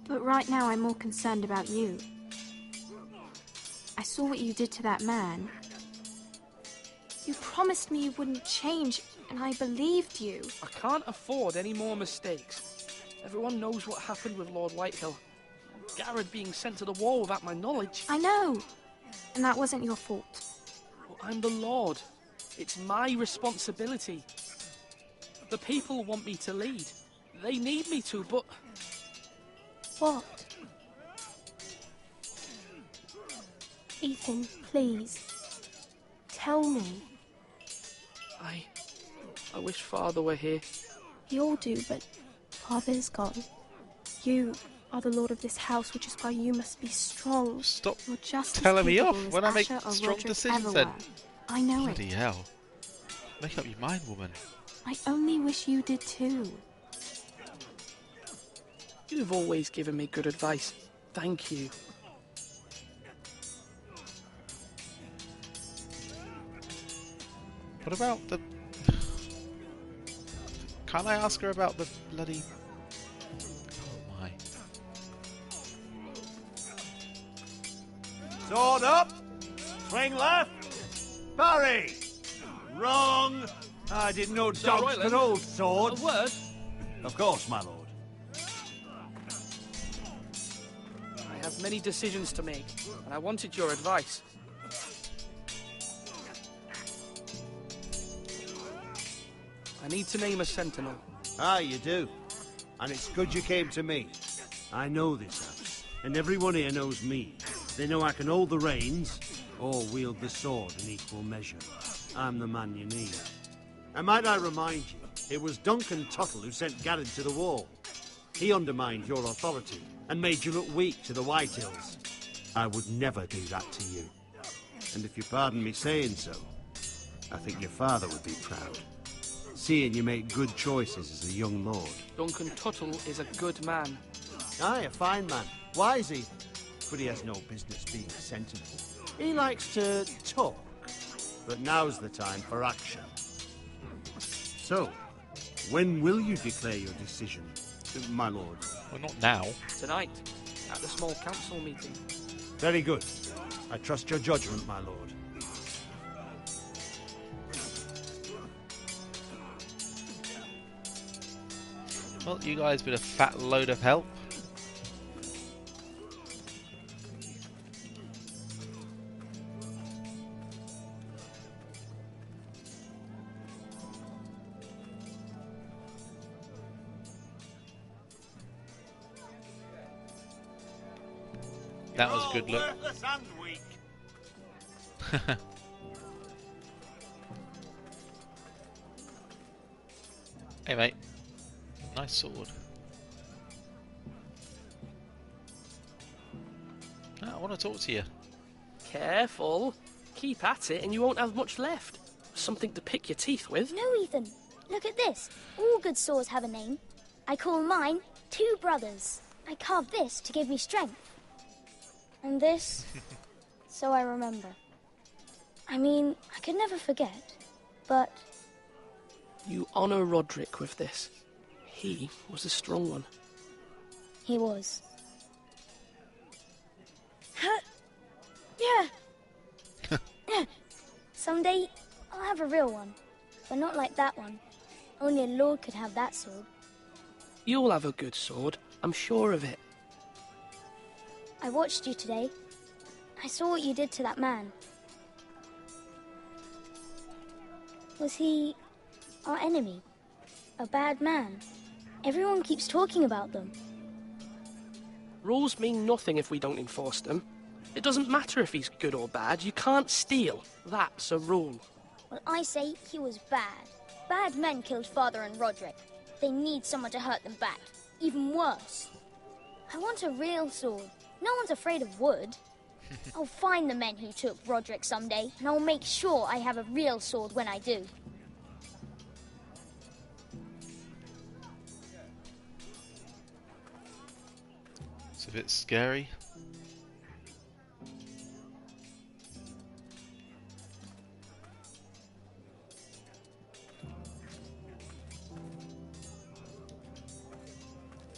But right now I'm more concerned about you. I saw what you did to that man. You promised me you wouldn't change, and I believed you. I can't afford any more mistakes. Everyone knows what happened with Lord Whitehill. Garrett being sent to the war without my knowledge. I know. And that wasn't your fault. Well, I'm the Lord. It's my responsibility. The people want me to lead. They need me to, but... What? Ethan, please. Tell me. I wish Father were here. We all do, but Father's gone. You are the lord of this house, which is why you must be strong. Stop You're just telling me off as when I make Asher or strong Roderick decisions ever then. were. I know Bloody it. hell. Make up your mind, woman. I only wish you did too. You've always given me good advice. Thank you. What about the... Can't I ask her about the bloody... Oh my. Sword up! Swing left! Parry! Wrong! I didn't know Sir dogs Royland, could hold swords. A word? Of course, my lord. I have many decisions to make, and I wanted your advice. I need to name a sentinel. Ah, you do. And it's good you came to me. I know this house, and everyone here knows me. They know I can hold the reins, or wield the sword in equal measure. I'm the man you need. And might I remind you, it was Duncan Tuttle who sent Garrett to the wall. He undermined your authority, and made you look weak to the Whitehills. I would never do that to you. And if you pardon me saying so, I think your father would be proud. Seeing you make good choices as a young lord. Duncan Tuttle is a good man. Aye, a fine man. Wise even. But he has no business being a sentinel. He likes to talk. But now's the time for action. So, when will you declare your decision, my lord? Well, not now. Tonight, at the small council meeting. Very good. I trust your judgment, my lord. Well, you guys been a fat load of help. That was a good look. Worthless and weak. Hey mate, nice sword. I want to talk to you. Careful. Keep at it and you won't have much left. Something to pick your teeth with. No, Ethan. Look at this. All good swords have a name. I call mine Two Brothers. I carved this to give me strength. And this, so I remember. I mean, I could never forget, but... You honour Roderick with this. He was a strong one. He was. Yeah. Someday, I'll have a real one. But not like that one. Only a lord could have that sword. You'll have a good sword. I'm sure of it. I watched you today. I saw what you did to that man. Was he our enemy? A bad man? Everyone keeps talking about them. Rules mean nothing if we don't enforce them. It doesn't matter if he's good or bad. You can't steal. That's a rule. Well, I say he was bad. Bad men killed Father and Roderick. They need someone to hurt them back. Even worse. I want a real sword. No one's afraid of wood. I'll find the men who took Roderick someday, and I'll make sure I have a real sword when I do. It's a bit scary.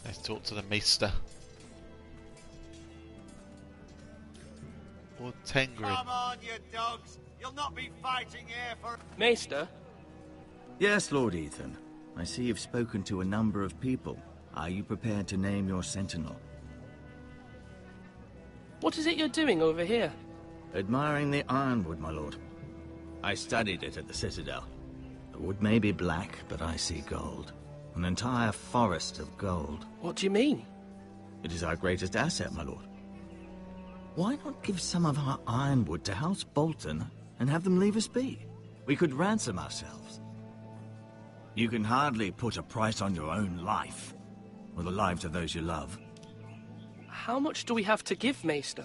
Let's talk to the Maester. Or Tengrin. Come on, you dogs. You'll not be fighting here for... Maester? Yes, Lord Ethan. I see you've spoken to a number of people. Are you prepared to name your sentinel? What is it you're doing over here? Admiring the ironwood, my lord. I studied it at the Citadel. The wood may be black, but I see gold. An entire forest of gold. What do you mean? It is our greatest asset, my lord. Why not give some of our ironwood to House Bolton and have them leave us be? We could ransom ourselves. You can hardly put a price on your own life, or the lives of those you love. How much do we have to give, Maester?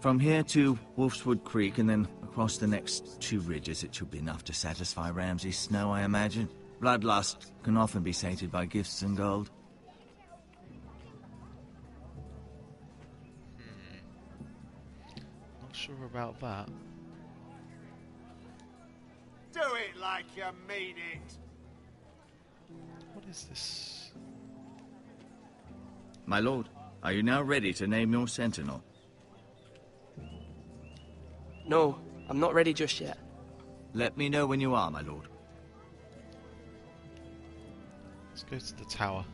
From here to Wolfswood Creek and then across the next 2 ridges, it should be enough to satisfy Ramsay Snow, I imagine. Bloodlust can often be sated by gifts and gold. Not sure about that. Do it like you mean it. is this? My lord, are you now ready to name your sentinel? No, I'm not ready just yet. Let me know when you are, my lord. Let's go to the tower.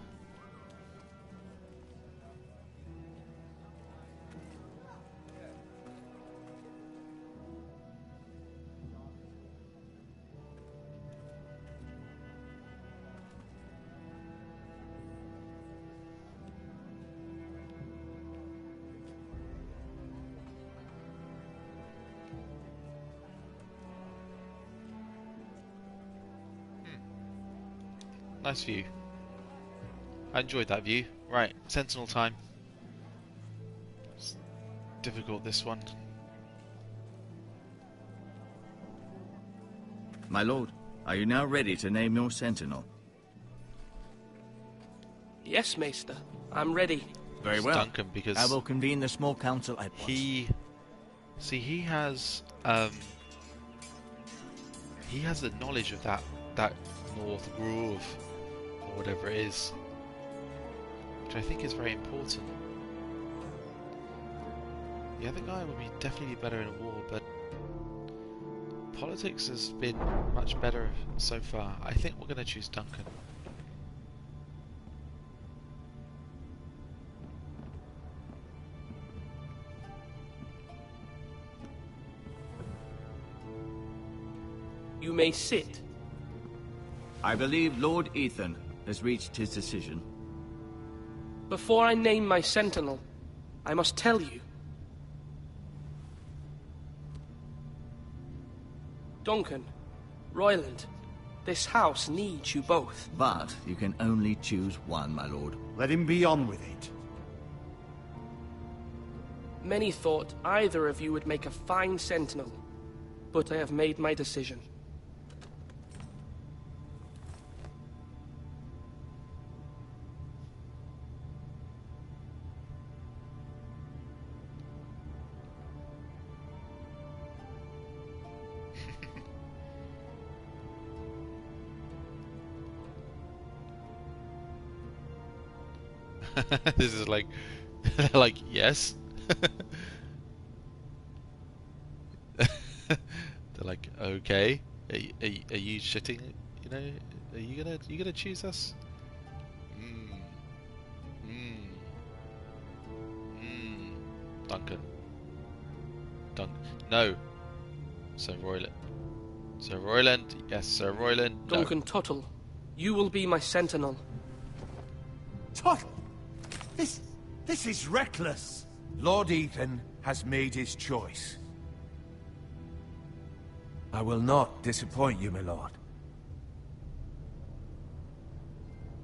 Nice view. I enjoyed that view. Right, sentinel time. It's difficult, this one. My lord, are you now ready to name your sentinel? Yes, Maester. I'm ready. Very It's well. Duncan, because I will convene the small council at once. he has the knowledge of that North Grove, or whatever it is, which I think is very important. The other guy would be definitely better in a war, but politics has been much better so far. I think we're going to choose Duncan. You may sit. I believe Lord Ethan has reached his decision. Before I name my sentinel, I must tell you. Duncan, Royland, this house needs you both. But you can only choose one, my lord. Let him be on with it. Many thought either of you would make a fine sentinel, but I have made my decision. This is like, they're like, yes. They're like, okay. Are you shitting? You know, are you gonna choose us? Duncan. No. Sir Royland. Sir Royland. Yes, Sir Royland. No. Duncan Tuttle, you will be my sentinel. Tuttle! This is reckless. Lord Ethan has made his choice. I will not disappoint you, my lord.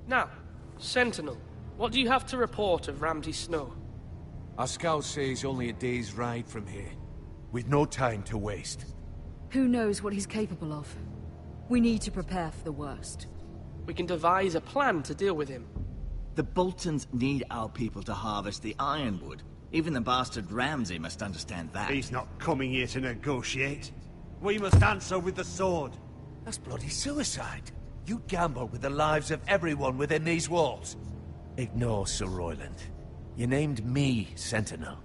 Now, Sentinel, what do you have to report of Ramsay Snow? Our scouts say he's only a day's ride from here, with no time to waste. Who knows what he's capable of? We need to prepare for the worst. We can devise a plan to deal with him. The Boltons need our people to harvest the ironwood. Even the bastard Ramsay must understand that. He's not coming here to negotiate. We must answer with the sword. That's bloody suicide. You gamble with the lives of everyone within these walls. Ignore Sir Royland. You named me Sentinel.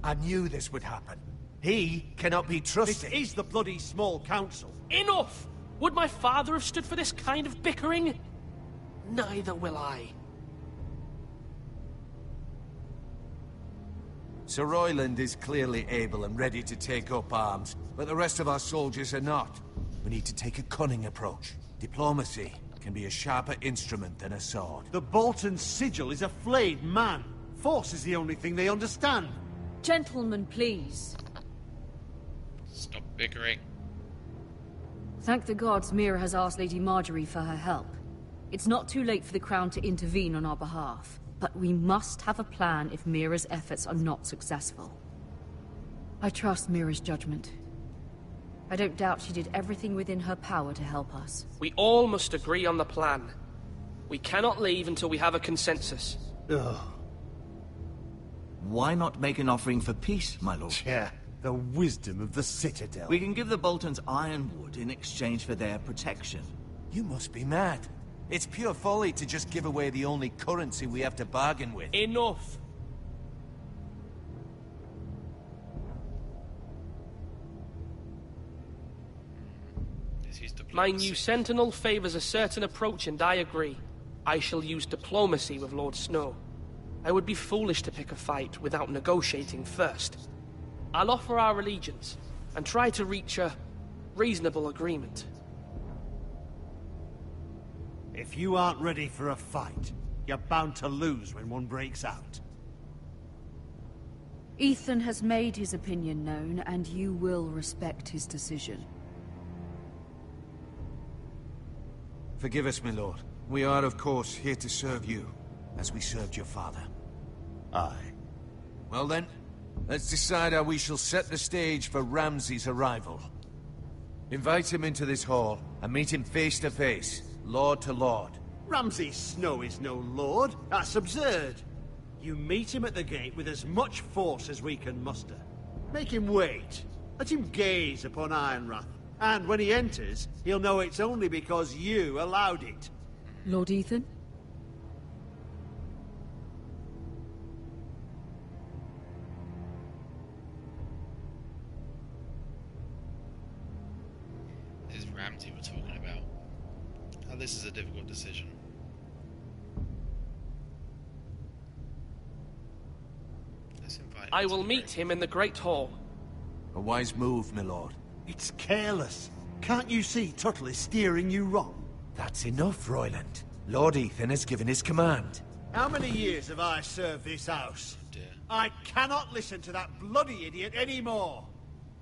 I knew this would happen. He cannot be trusted. This is the bloody small council. Enough! Would my father have stood for this kind of bickering? Neither will I. Sir Royland is clearly able and ready to take up arms, but the rest of our soldiers are not. We need to take a cunning approach. Diplomacy can be a sharper instrument than a sword. The Bolton sigil is a flayed man. Force is the only thing they understand. Gentlemen, please. Stop bickering. Thank the gods Mira has asked Lady Marjorie for her help. It's not too late for the Crown to intervene on our behalf, but we must have a plan if Mira's efforts are not successful. I trust Mira's judgment. I don't doubt she did everything within her power to help us. We all must agree on the plan. We cannot leave until we have a consensus. Ugh. Why not make an offering for peace, my lord? Yeah, the wisdom of the Citadel. We can give the Boltons ironwood in exchange for their protection. You must be mad. It's pure folly to just give away the only currency we have to bargain with. Enough! My new sentinel favors a certain approach, and I agree. I shall use diplomacy with Lord Snow. I would be foolish to pick a fight without negotiating first. I'll offer our allegiance, and try to reach a reasonable agreement. If you aren't ready for a fight, you're bound to lose when one breaks out. Ethan has made his opinion known, and you will respect his decision. Forgive us, my lord. We are, of course, here to serve you, as we served your father. Aye. Well then, let's decide how we shall set the stage for Ramsay's arrival. Invite him into this hall, and meet him face to face, lord to lord. Ramsay Snow is no lord. That's absurd. You meet him at the gate with as much force as we can muster. Make him wait. Let him gaze upon Ironrath. And when he enters, he'll know it's only because you allowed it. Lord Ethan? This is Ramsay we're talking about. Now this is a difficult decision. Let's invite him I to will the meet him in the Great Hall. A wise move, my lord. It's careless. Can't you see Tuttle is steering you wrong? That's enough, Royland. Lord Ethan has given his command. How many years have I served this house? Oh dear. I cannot listen to that bloody idiot anymore.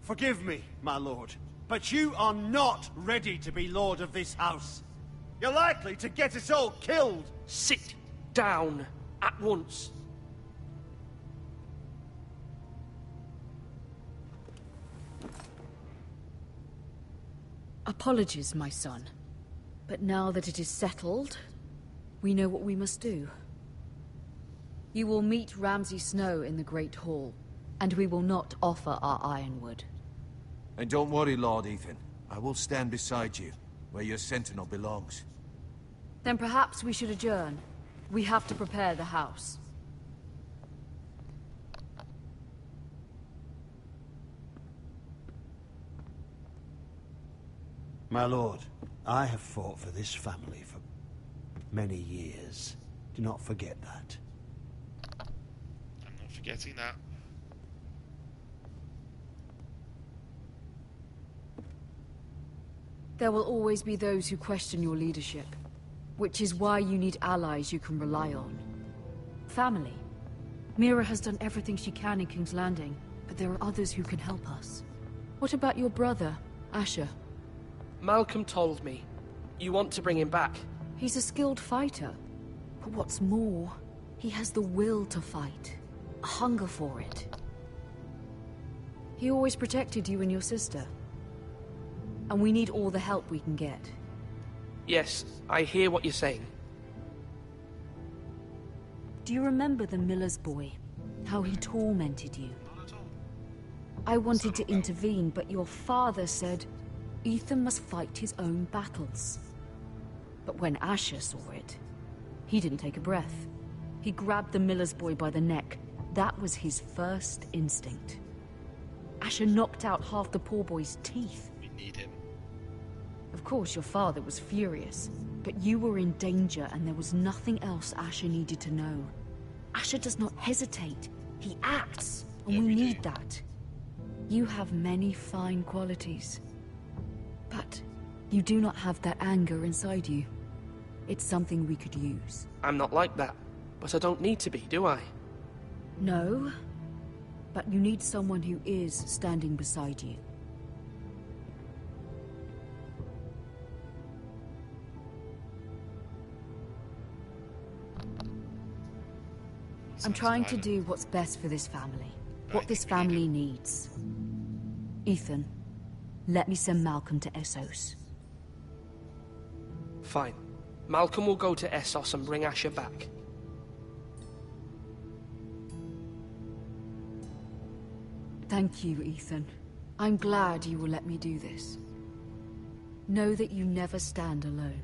Forgive me, my lord, but you are not ready to be lord of this house. You're likely to get us all killed. Sit down at once. Apologies, my son. But now that it is settled, we know what we must do. You will meet Ramsay Snow in the Great Hall, and we will not offer our ironwood. And don't worry, Lord Ethan. I will stand beside you, where your sentinel belongs. Then perhaps we should adjourn. We have to prepare the house. My lord, I have fought for this family for many years. Do not forget that. I'm not forgetting that. There will always be those who question your leadership, which is why you need allies you can rely on. Family. Mira has done everything she can in King's Landing, but there are others who can help us. What about your brother, Asher? Malcolm told me. You want to bring him back. He's a skilled fighter. But what's more, he has the will to fight. A hunger for it. He always protected you and your sister. And we need all the help we can get. Yes, I hear what you're saying. Do you remember the miller's boy? How he tormented you? I wanted to intervene, but your father said Ethan must fight his own battles. But when Asher saw it, he didn't take a breath. He grabbed the miller's boy by the neck. That was his first instinct. Asher knocked out half the poor boy's teeth. We need him. Of course, your father was furious, but you were in danger and there was nothing else Asher needed to know. Asher does not hesitate. He acts, and we need that. You have many fine qualities. But you do not have that anger inside you. It's something we could use. I'm not like that, but I don't need to be, do I? No, but you need someone who is standing beside you. I'm trying to do what's best for this family. What this family needs. Ethan, let me send Malcolm to Essos. Fine. Malcolm will go to Essos and bring Asher back. Thank you, Ethan. I'm glad you will let me do this. Know that you never stand alone.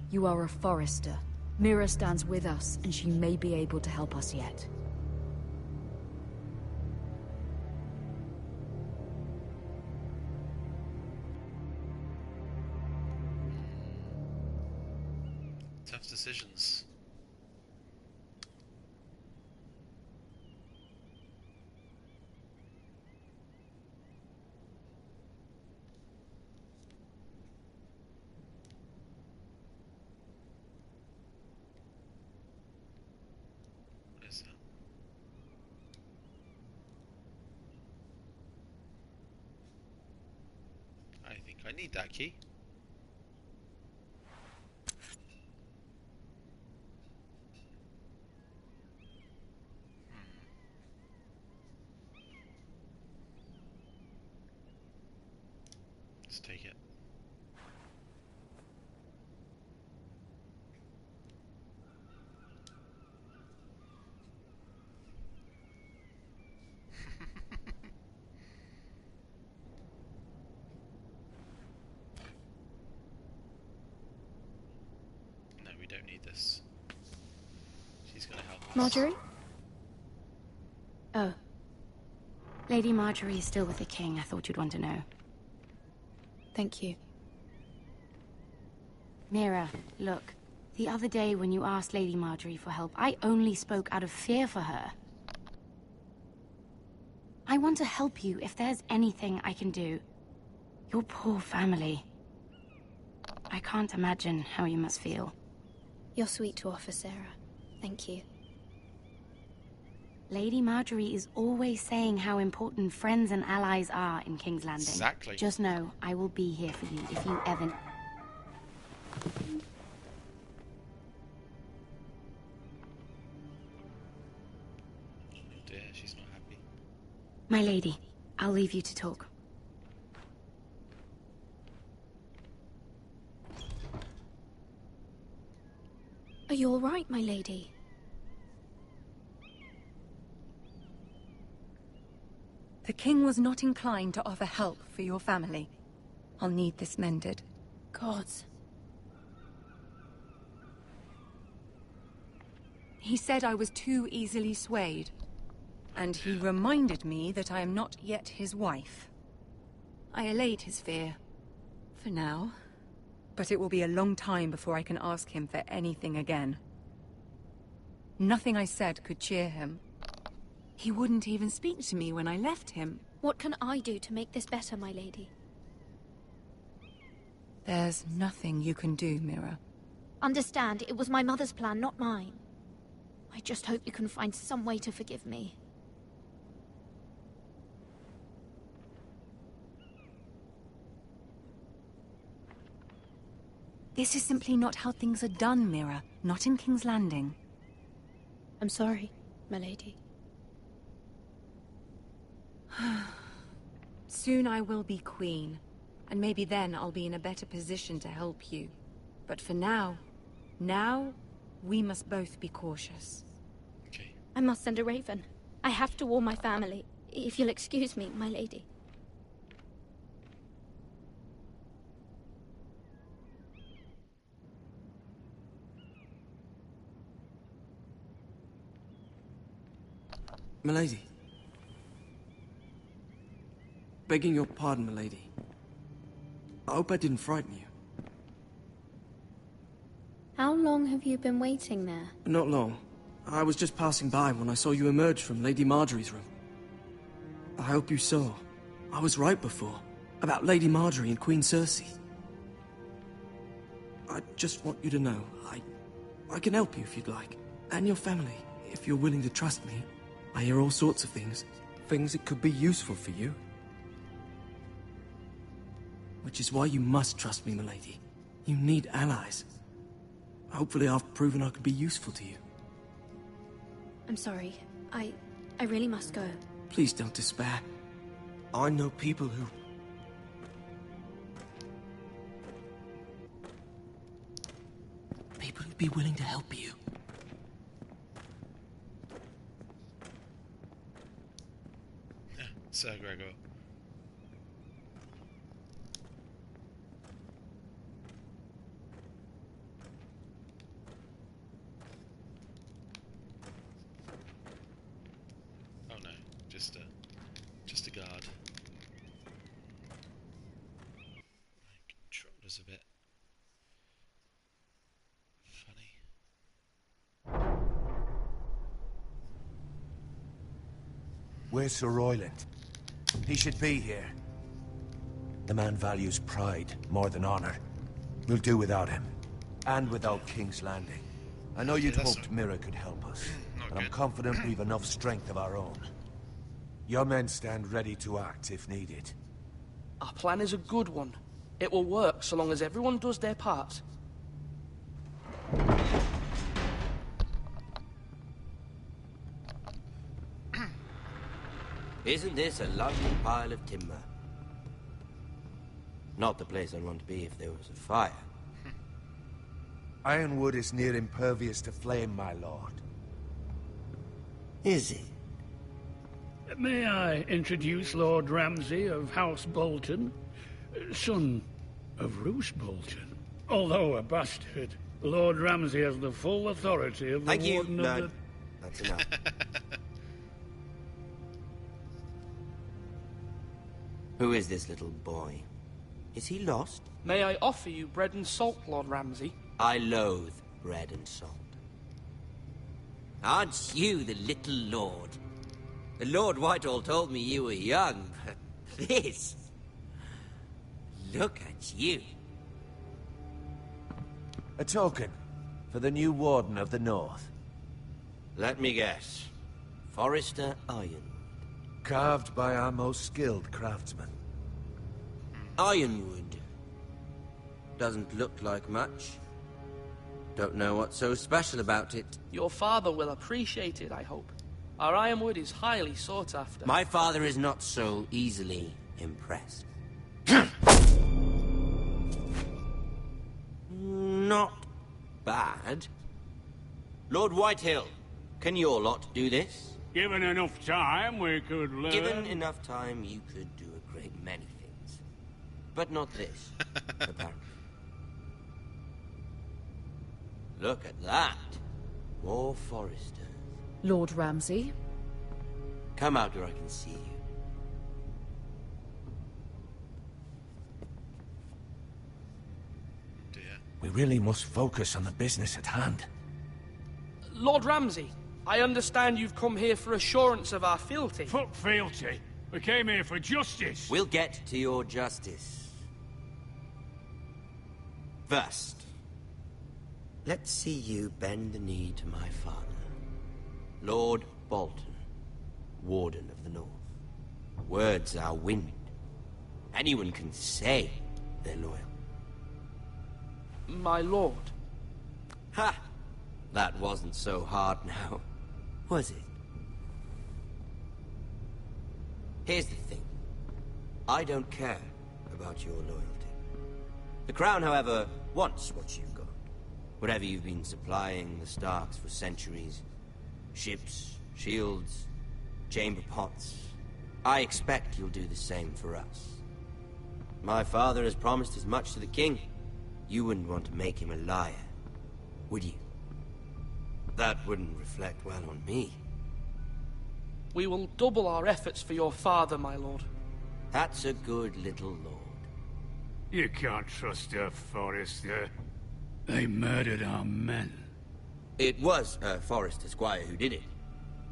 You are a Forrester. Mira stands with us, and she may be able to help us yet. Tough decisions. What is that? I think I need that key. Let's take it. No, we don't need this. She's gonna help us. Marjorie? Oh. Lady Marjorie is still with the king. I thought you'd want to know. Thank you. Mira, look. The other day when you asked Lady Marjorie for help, I only spoke out of fear for her. I want to help you if there's anything I can do. Your poor family. I can't imagine how you must feel. You're sweet to offer, Sarah. Thank you. Lady Marjorie is always saying how important friends and allies are in King's Landing. Exactly. Just know, I will be here for you if you ever... Oh dear, she's not happy. My lady, I'll leave you to talk. Are you all right, my lady? The king was not inclined to offer help for your family. I'll need this mended. Gods. He said I was too easily swayed. And he reminded me that I am not yet his wife. I allayed his fear. For now. But it will be a long time before I can ask him for anything again. Nothing I said could cheer him. He wouldn't even speak to me when I left him. What can I do to make this better, my lady? There's nothing you can do, Mira. Understand, it was my mother's plan, not mine. I just hope you can find some way to forgive me. This is simply not how things are done, Mira. Not in King's Landing. I'm sorry, my lady. Soon I will be queen, and maybe then I'll be in a better position to help you. But for now, we must both be cautious. Okay. I must send a raven. I have to warn my family. If you'll excuse me, my lady. Milady. Begging your pardon, milady. I hope I didn't frighten you. How long have you been waiting there? Not long. I was just passing by when I saw you emerge from Lady Marjorie's room. I hope you saw. I was right before. About Lady Marjorie and Queen Cersei. I just want you to know, I can help you if you'd like. And your family, if you're willing to trust me. I hear all sorts of things. Things that could be useful for you. Which is why you must trust me, milady. You need allies. Hopefully I've proven I can be useful to you. I'm sorry. I really must go. Please don't despair. I know people who... People who'd be willing to help you. Sir Gregor. just a guard. Controller's a bit funny. Where's Sir Royland? He should be here. The man values pride more than honor. We'll do without him. And without King's Landing. I know you'd hoped Mira could help us, but I'm confident we've enough strength of our own. Your men stand ready to act if needed. Our plan is a good one. It will work so long as everyone does their part. Isn't this a lovely pile of timber? Not the place I'd want to be if there was a fire. Ironwood is near impervious to flame, my lord. Is it? May I introduce Lord Ramsay of House Bolton, son of Roose Bolton. Although a bastard, Lord Ramsay has the full authority of the Thank you, Warden of Lord. the... That's enough. Who is this little boy? Is he lost? May I offer you bread and salt, Lord Ramsay? I loathe bread and salt. Aren't you the little lord? The Lord Whitehall told me you were young, but this... Look at you. A token for the new Warden of the North. Let me guess. Forrester Ironwood. Carved by our most skilled craftsmen. Ironwood. Doesn't look like much. Don't know what's so special about it. Your father will appreciate it, I hope. Our ironwood is highly sought after. My father is not so easily impressed. Not bad. Lord Whitehill, can your lot do this? Given enough time, we could learn... Given enough time, you could do a great many things. But not this, apparently. Look at that. More Foresters. Lord Ramsay? Come out where I can see you. We really must focus on the business at hand. Lord Ramsay, I understand you've come here for assurance of our fealty. Fuck fealty. We came here for justice. We'll get to your justice. First, let's see you bend the knee to my father, Lord Bolton, Warden of the North. Words are wind. Anyone can say they're loyal. My lord. Ha! That wasn't so hard now, was it? Here's the thing. I don't care about your loyalty. The Crown, however, wants what you've got. Whatever you've been supplying the Starks for centuries. Ships, shields, chamber pots. I expect you'll do the same for us. My father has promised as much to the king. You wouldn't want to make him a liar, would you? That wouldn't reflect well on me. We will double our efforts for your father, my lord. That's a good little lord. You can't trust her, Forrester. They murdered our men. It was a Forrester squire who did it.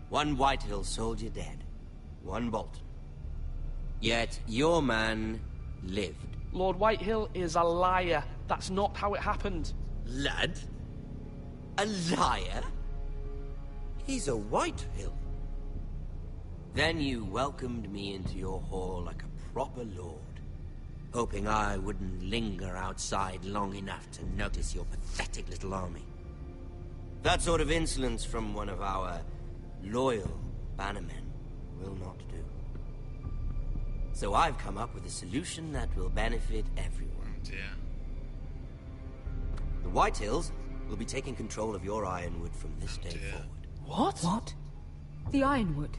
One Whitehill soldier dead. One Bolton. Yet your man lived. Lord Whitehill is a liar. That's not how it happened. Lad? A liar? He's a Whitehill. Then you welcomed me into your hall like a proper lord, hoping I wouldn't linger outside long enough to notice your pathetic little army. That sort of insolence from one of our loyal bannermen will not do. So I've come up with a solution that will benefit everyone. Oh dear. The Whitehills will be taking control of your ironwood from this day forward. What? What? The ironwood?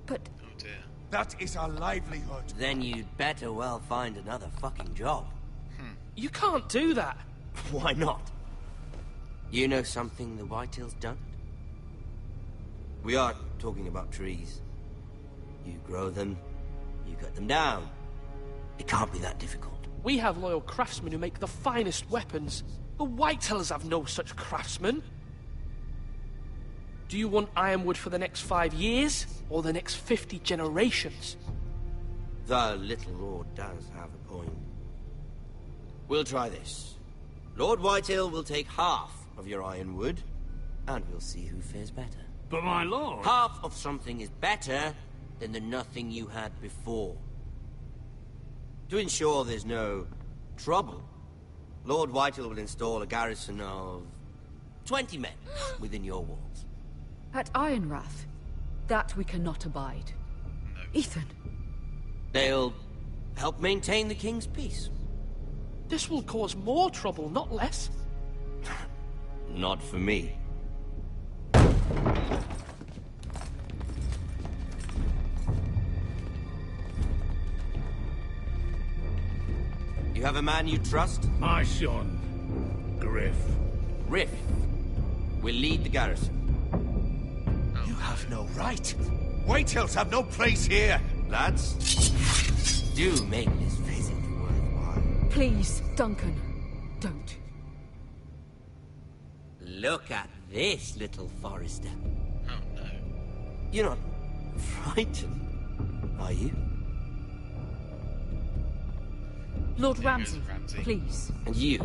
But... Oh dear. That is our livelihood. Then you'd better well find another fucking job. You can't do that. Why not? You know something the Whitehills don't? We are talking about trees. You grow them, you cut them down. It can't be that difficult. We have loyal craftsmen who make the finest weapons. The Whitehills have no such craftsmen. Do you want ironwood for the next 5 years, or the next 50 generations? The little lord does have a point. We'll try this. Lord Whitehill will take half of your ironwood, and we'll see who fares better. But my lord... Half of something is better than the nothing you had before. To ensure there's no trouble, Lord Whitehill will install a garrison of 20 men within your walls. At Ironrath, that we cannot abide. Ethan. They'll help maintain the king's peace. This will cause more trouble, not less. Not for me. You have a man you trust? My son, Griff. Griff will lead the garrison. You have no right. Whitehills have no place here. Lads, do make this visit worthwhile. Please, Duncan, don't. Look at this, little Forrester. Oh no. You're not frightened, are you? Lord Ramsay, please. And you?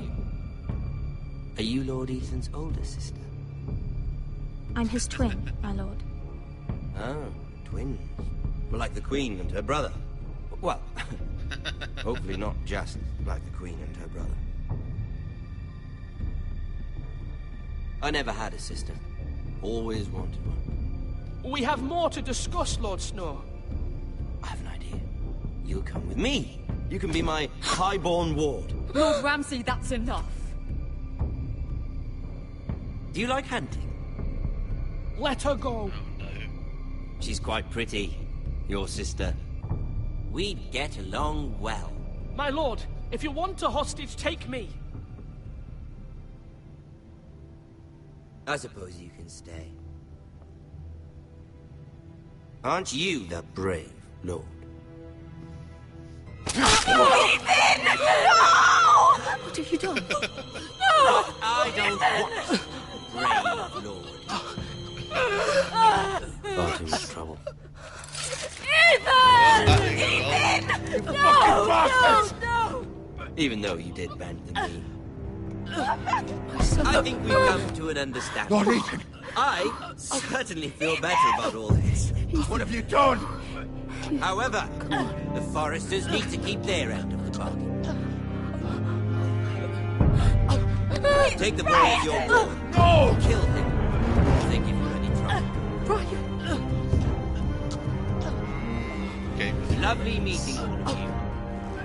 Are you Lord Ethan's older sister? I'm his twin, my lord. Oh, twins. Well, like the Queen and her brother. Well, hopefully not just like the Queen and her brother. I never had a sister. Always wanted one. We have more to discuss, Lord Snow. I have an idea. You'll come with me. You can be my highborn ward. Lord Ramsay, that's enough. Do you like hunting? Let her go. She's quite pretty, your sister. We'd get along well. My lord, if you want a hostage, take me. I suppose you can stay. Aren't you the brave lord? Ethan! No! What have you done? I don't want brave lord. Far too much trouble. Ethan! Ethan! No! No! Even though you did bend the knee. I think we've come to an understanding. Lord Ethan! I certainly feel better about all this. What have you done? However, the Foresters need to keep their end of the bargain. Take the boy as your boy. No! Kill him. Think if you're any trouble. Okay. Lovely meeting all of you.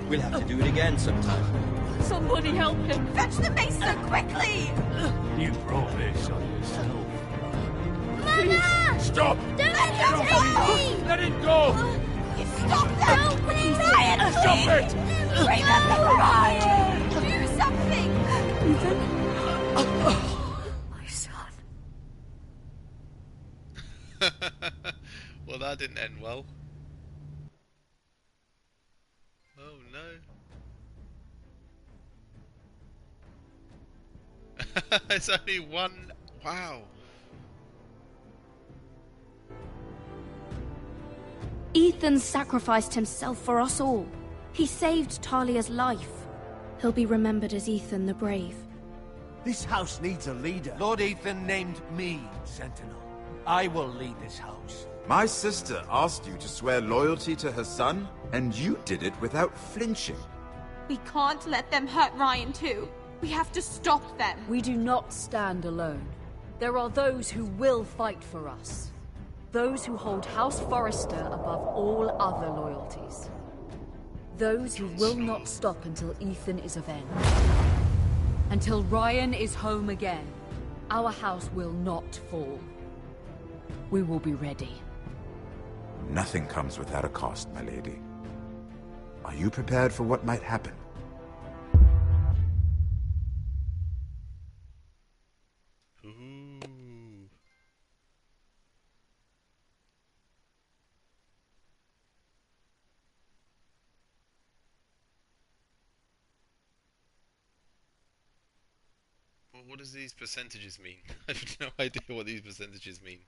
We'll have to do it again sometime. Somebody help him. Fetch the mason quickly! You brought this on yourself. Mama! Stop! Don't let him take me! Let it go! You stop them! Please! Ryan, Stop it! Remember Ryan! Do something! Ethan? My son. Well, that didn't end well. Oh no. It's only one. Wow. Ethan sacrificed himself for us all. He saved Talia's life. He'll be remembered as Ethan the Brave. This house needs a leader. Lord Ethan named me Sentinel. I will lead this house. My sister asked you to swear loyalty to her son, and you did it without flinching. We can't let them hurt Ryan too. We have to stop them. We do not stand alone. There are those who will fight for us. Those who hold House Forrester above all other loyalties. Those who will not stop until Ethan is avenged. Until Ryan is home again, our house will not fall. We will be ready. Nothing comes without a cost, my lady. Are you prepared for what might happen? What does these percentages mean? I have no idea what these percentages mean.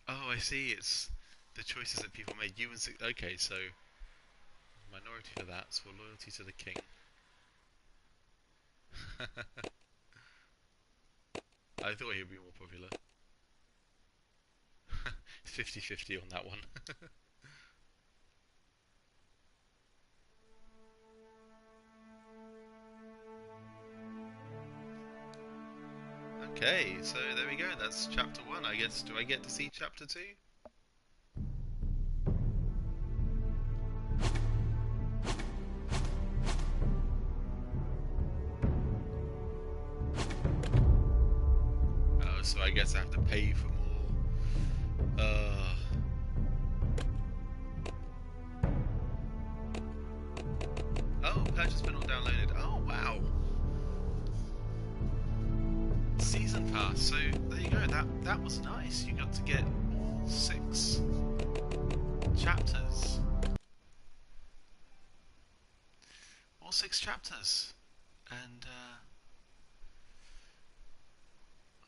Oh, I see. It's the choices that people made. You and okay, so minority for that, so loyalty to the king. I thought he would be more popular. 50-50 on that one. Okay, so there we go. That's chapter 1, I guess. Do I get to see chapter 2? Oh, so I guess I have to pay for more. Oh, purchase but not downloaded. Oh, wow. Season pass. So there you go. That was nice. You got to get all 6 chapters. All 6 chapters, and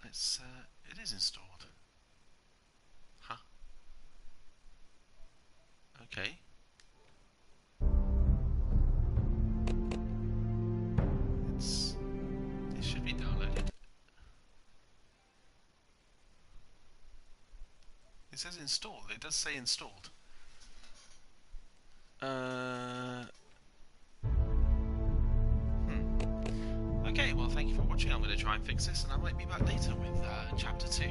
it is installed. Huh? Okay. It should be downloaded. It says installed. It does say installed. Okay, well, thank you for watching. I'm going to try and fix this, and I might be back later with chapter 2.